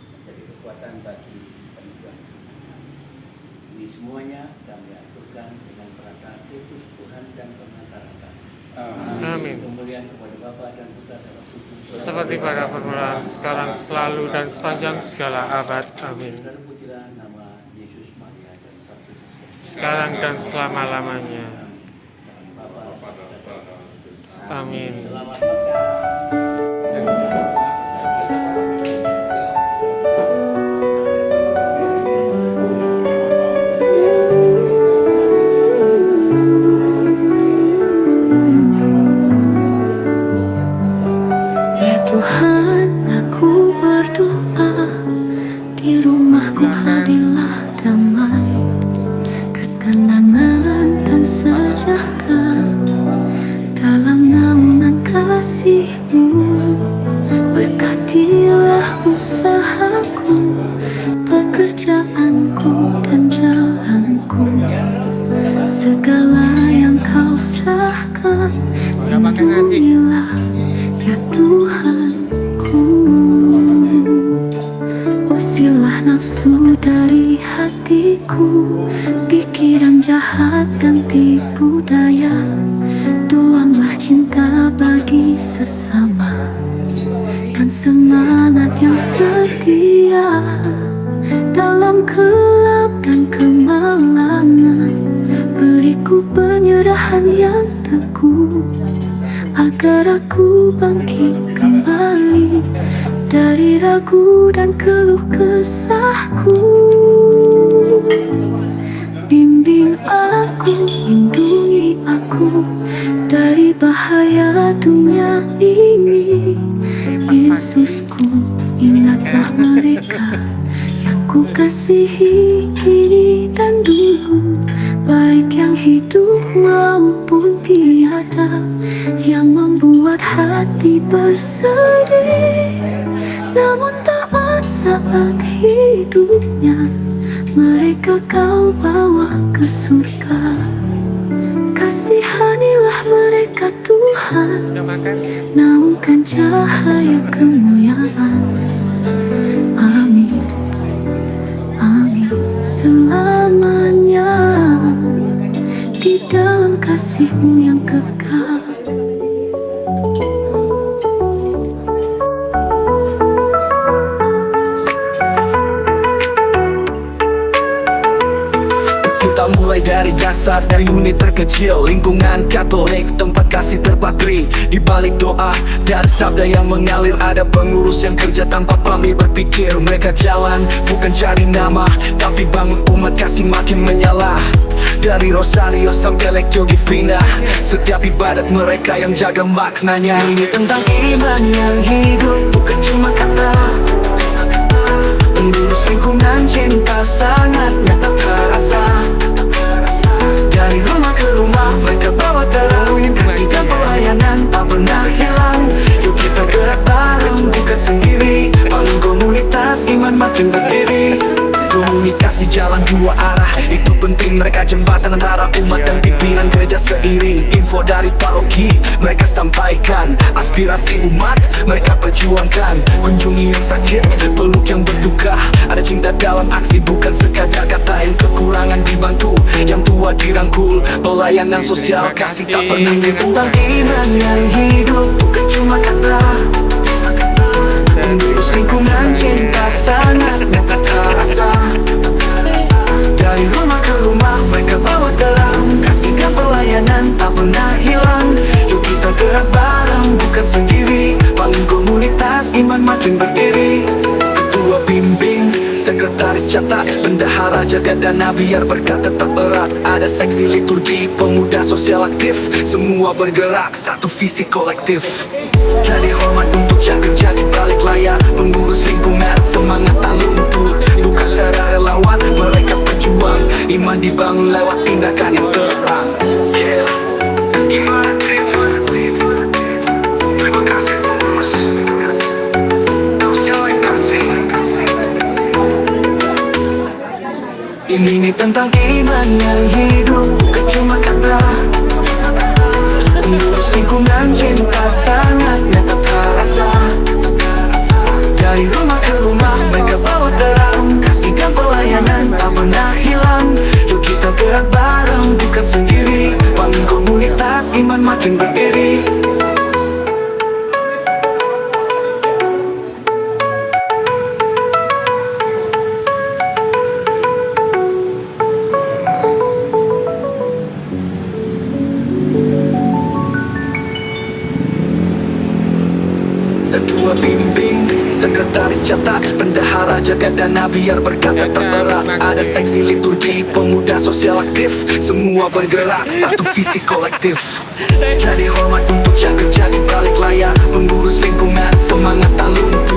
menjadi kekuatan bagi penyembuhan kami. Ini semuanya kami aturkan dengan perkataan Kristus Tuhan dan pengantara kami. Amin. Kemuliaan kepada Bapa dan Putra dan Roh Kudus. Seperti pada permulaan, sekarang, selalu, dan sepanjang segala abad. Amin. Terpujilah nama Yesus, Maria, dan Santo Yosef. Sekarang dan selama-lamanya. Amin. Selamat makan. Ya Tuhan, aku berdoa, di rumahku hadirlah damai, ketenangan dan sejahtera dalam naungan kasih-Mu. Berkatilah usahaku, pekerjaanku dan jalanku, segala yang Kau serahkan, lindungilah ya Tuhanku. Usirlah nafsu dari hatiku, pikiran jahat dan tipu daya. Tuanglah cinta bagi sesama dan semangat yang setia. Dalam gelap dan kemalangan, beriku penyerahan yang teguh, agar aku bangkit kembali dari ragu dan keluh kesahku. Bimbing aku, lindungi aku dari bahaya dunia ini. Yesusku, ingatlah mereka yang ku kasihi kini dan dulu, baik yang hidup maupun tiada, yang membuat hati bersedih. namun taat saat hidupnya. Mereka kau bawa ke surga. Kasihanilah mereka Tuhan, naungkan cahaya kemuliaan. Amin, amin selamanya di dalam kasih-Mu yang kekal. Kita mulai dari dasar, dari unit terkecil, lingkungan Katolik, tempat kasih terpatri. Di balik doa dan sabda yang mengalir, ada pengurus yang kerja tanpa pamrih berpikir. Mereka jalan bukan cari nama, tapi bangun umat kasih makin menyala. Dari Rosario sampai Lectio Divina, setiap ibadat mereka yang jaga maknanya. Ini tentang iman yang hidup, bukan cuma kata. Mengurus lingkungan cinta sangat nyata terasa. Dari rumah ke rumah mereka bawa terang, kasih dan pelayanan tak pernah hilang. Yuk kita gerak bareng, bukan sendiri. Bangun komunitas iman makin berdiri. Komunikasi jalan dua arah, itu penting. Mereka jembatan antara umat dan pimpinan gereja seiring. Info dari paroki mereka sampaikan, aspirasi umat mereka perjuangkan. Kunjungi yang sakit, peluk yang berduka. Ada cinta dalam aksi, bukan sekadar kata. Yang kekurangan dibantu, yang tua dirangkul. Pelayanan sosial kasih tak pernah tentang iman yang hidup, bukan cuma kata. Mengurus lingkungan cinta sangat nyata terasa. Dari rumah ke rumah mereka bawa terang, kasih dan pelayanan tak pernah hilang. Yuk kita gerak bareng, bukan sendiri. Bangun komunitas iman makin berdiri. Ketua bimbing, sekretaris catat, bendahara jaga dana biar berkat tetap berat. Ada seksi liturgi, pemuda sosial aktif, semua bergerak satu visi kolektif. Jadi hormat untuk yang kerja di balik layar, mengurus lingkungan semangat tak luntur. Bukan secara relawan mereka berjuang, iman dibangun lewat tindakan yang terang. Iman terima kasih pengurus, terus jalan kasih. Ini tentang iman yang hidup, bukan cuma kata. Mengurus lingkungan cinta sangat nyata terasa. Dari rumah ke rumah mereka bawa terang, kasih dan pelayanan tak pernah hilang. Yuk kita gerak bareng, bukan sendiri. Bangun komunitas iman makin berdiri. Ketua bimbing, sekretaris catat, bendahara jaga dana biar berkat tetap berat. Ada seksi liturgi, pemuda sosial aktif, semua bergerak satu visi kolektif. Jadi hormat untuk yang kerja di balik layar, mengurus lingkungan semangat tak luntur.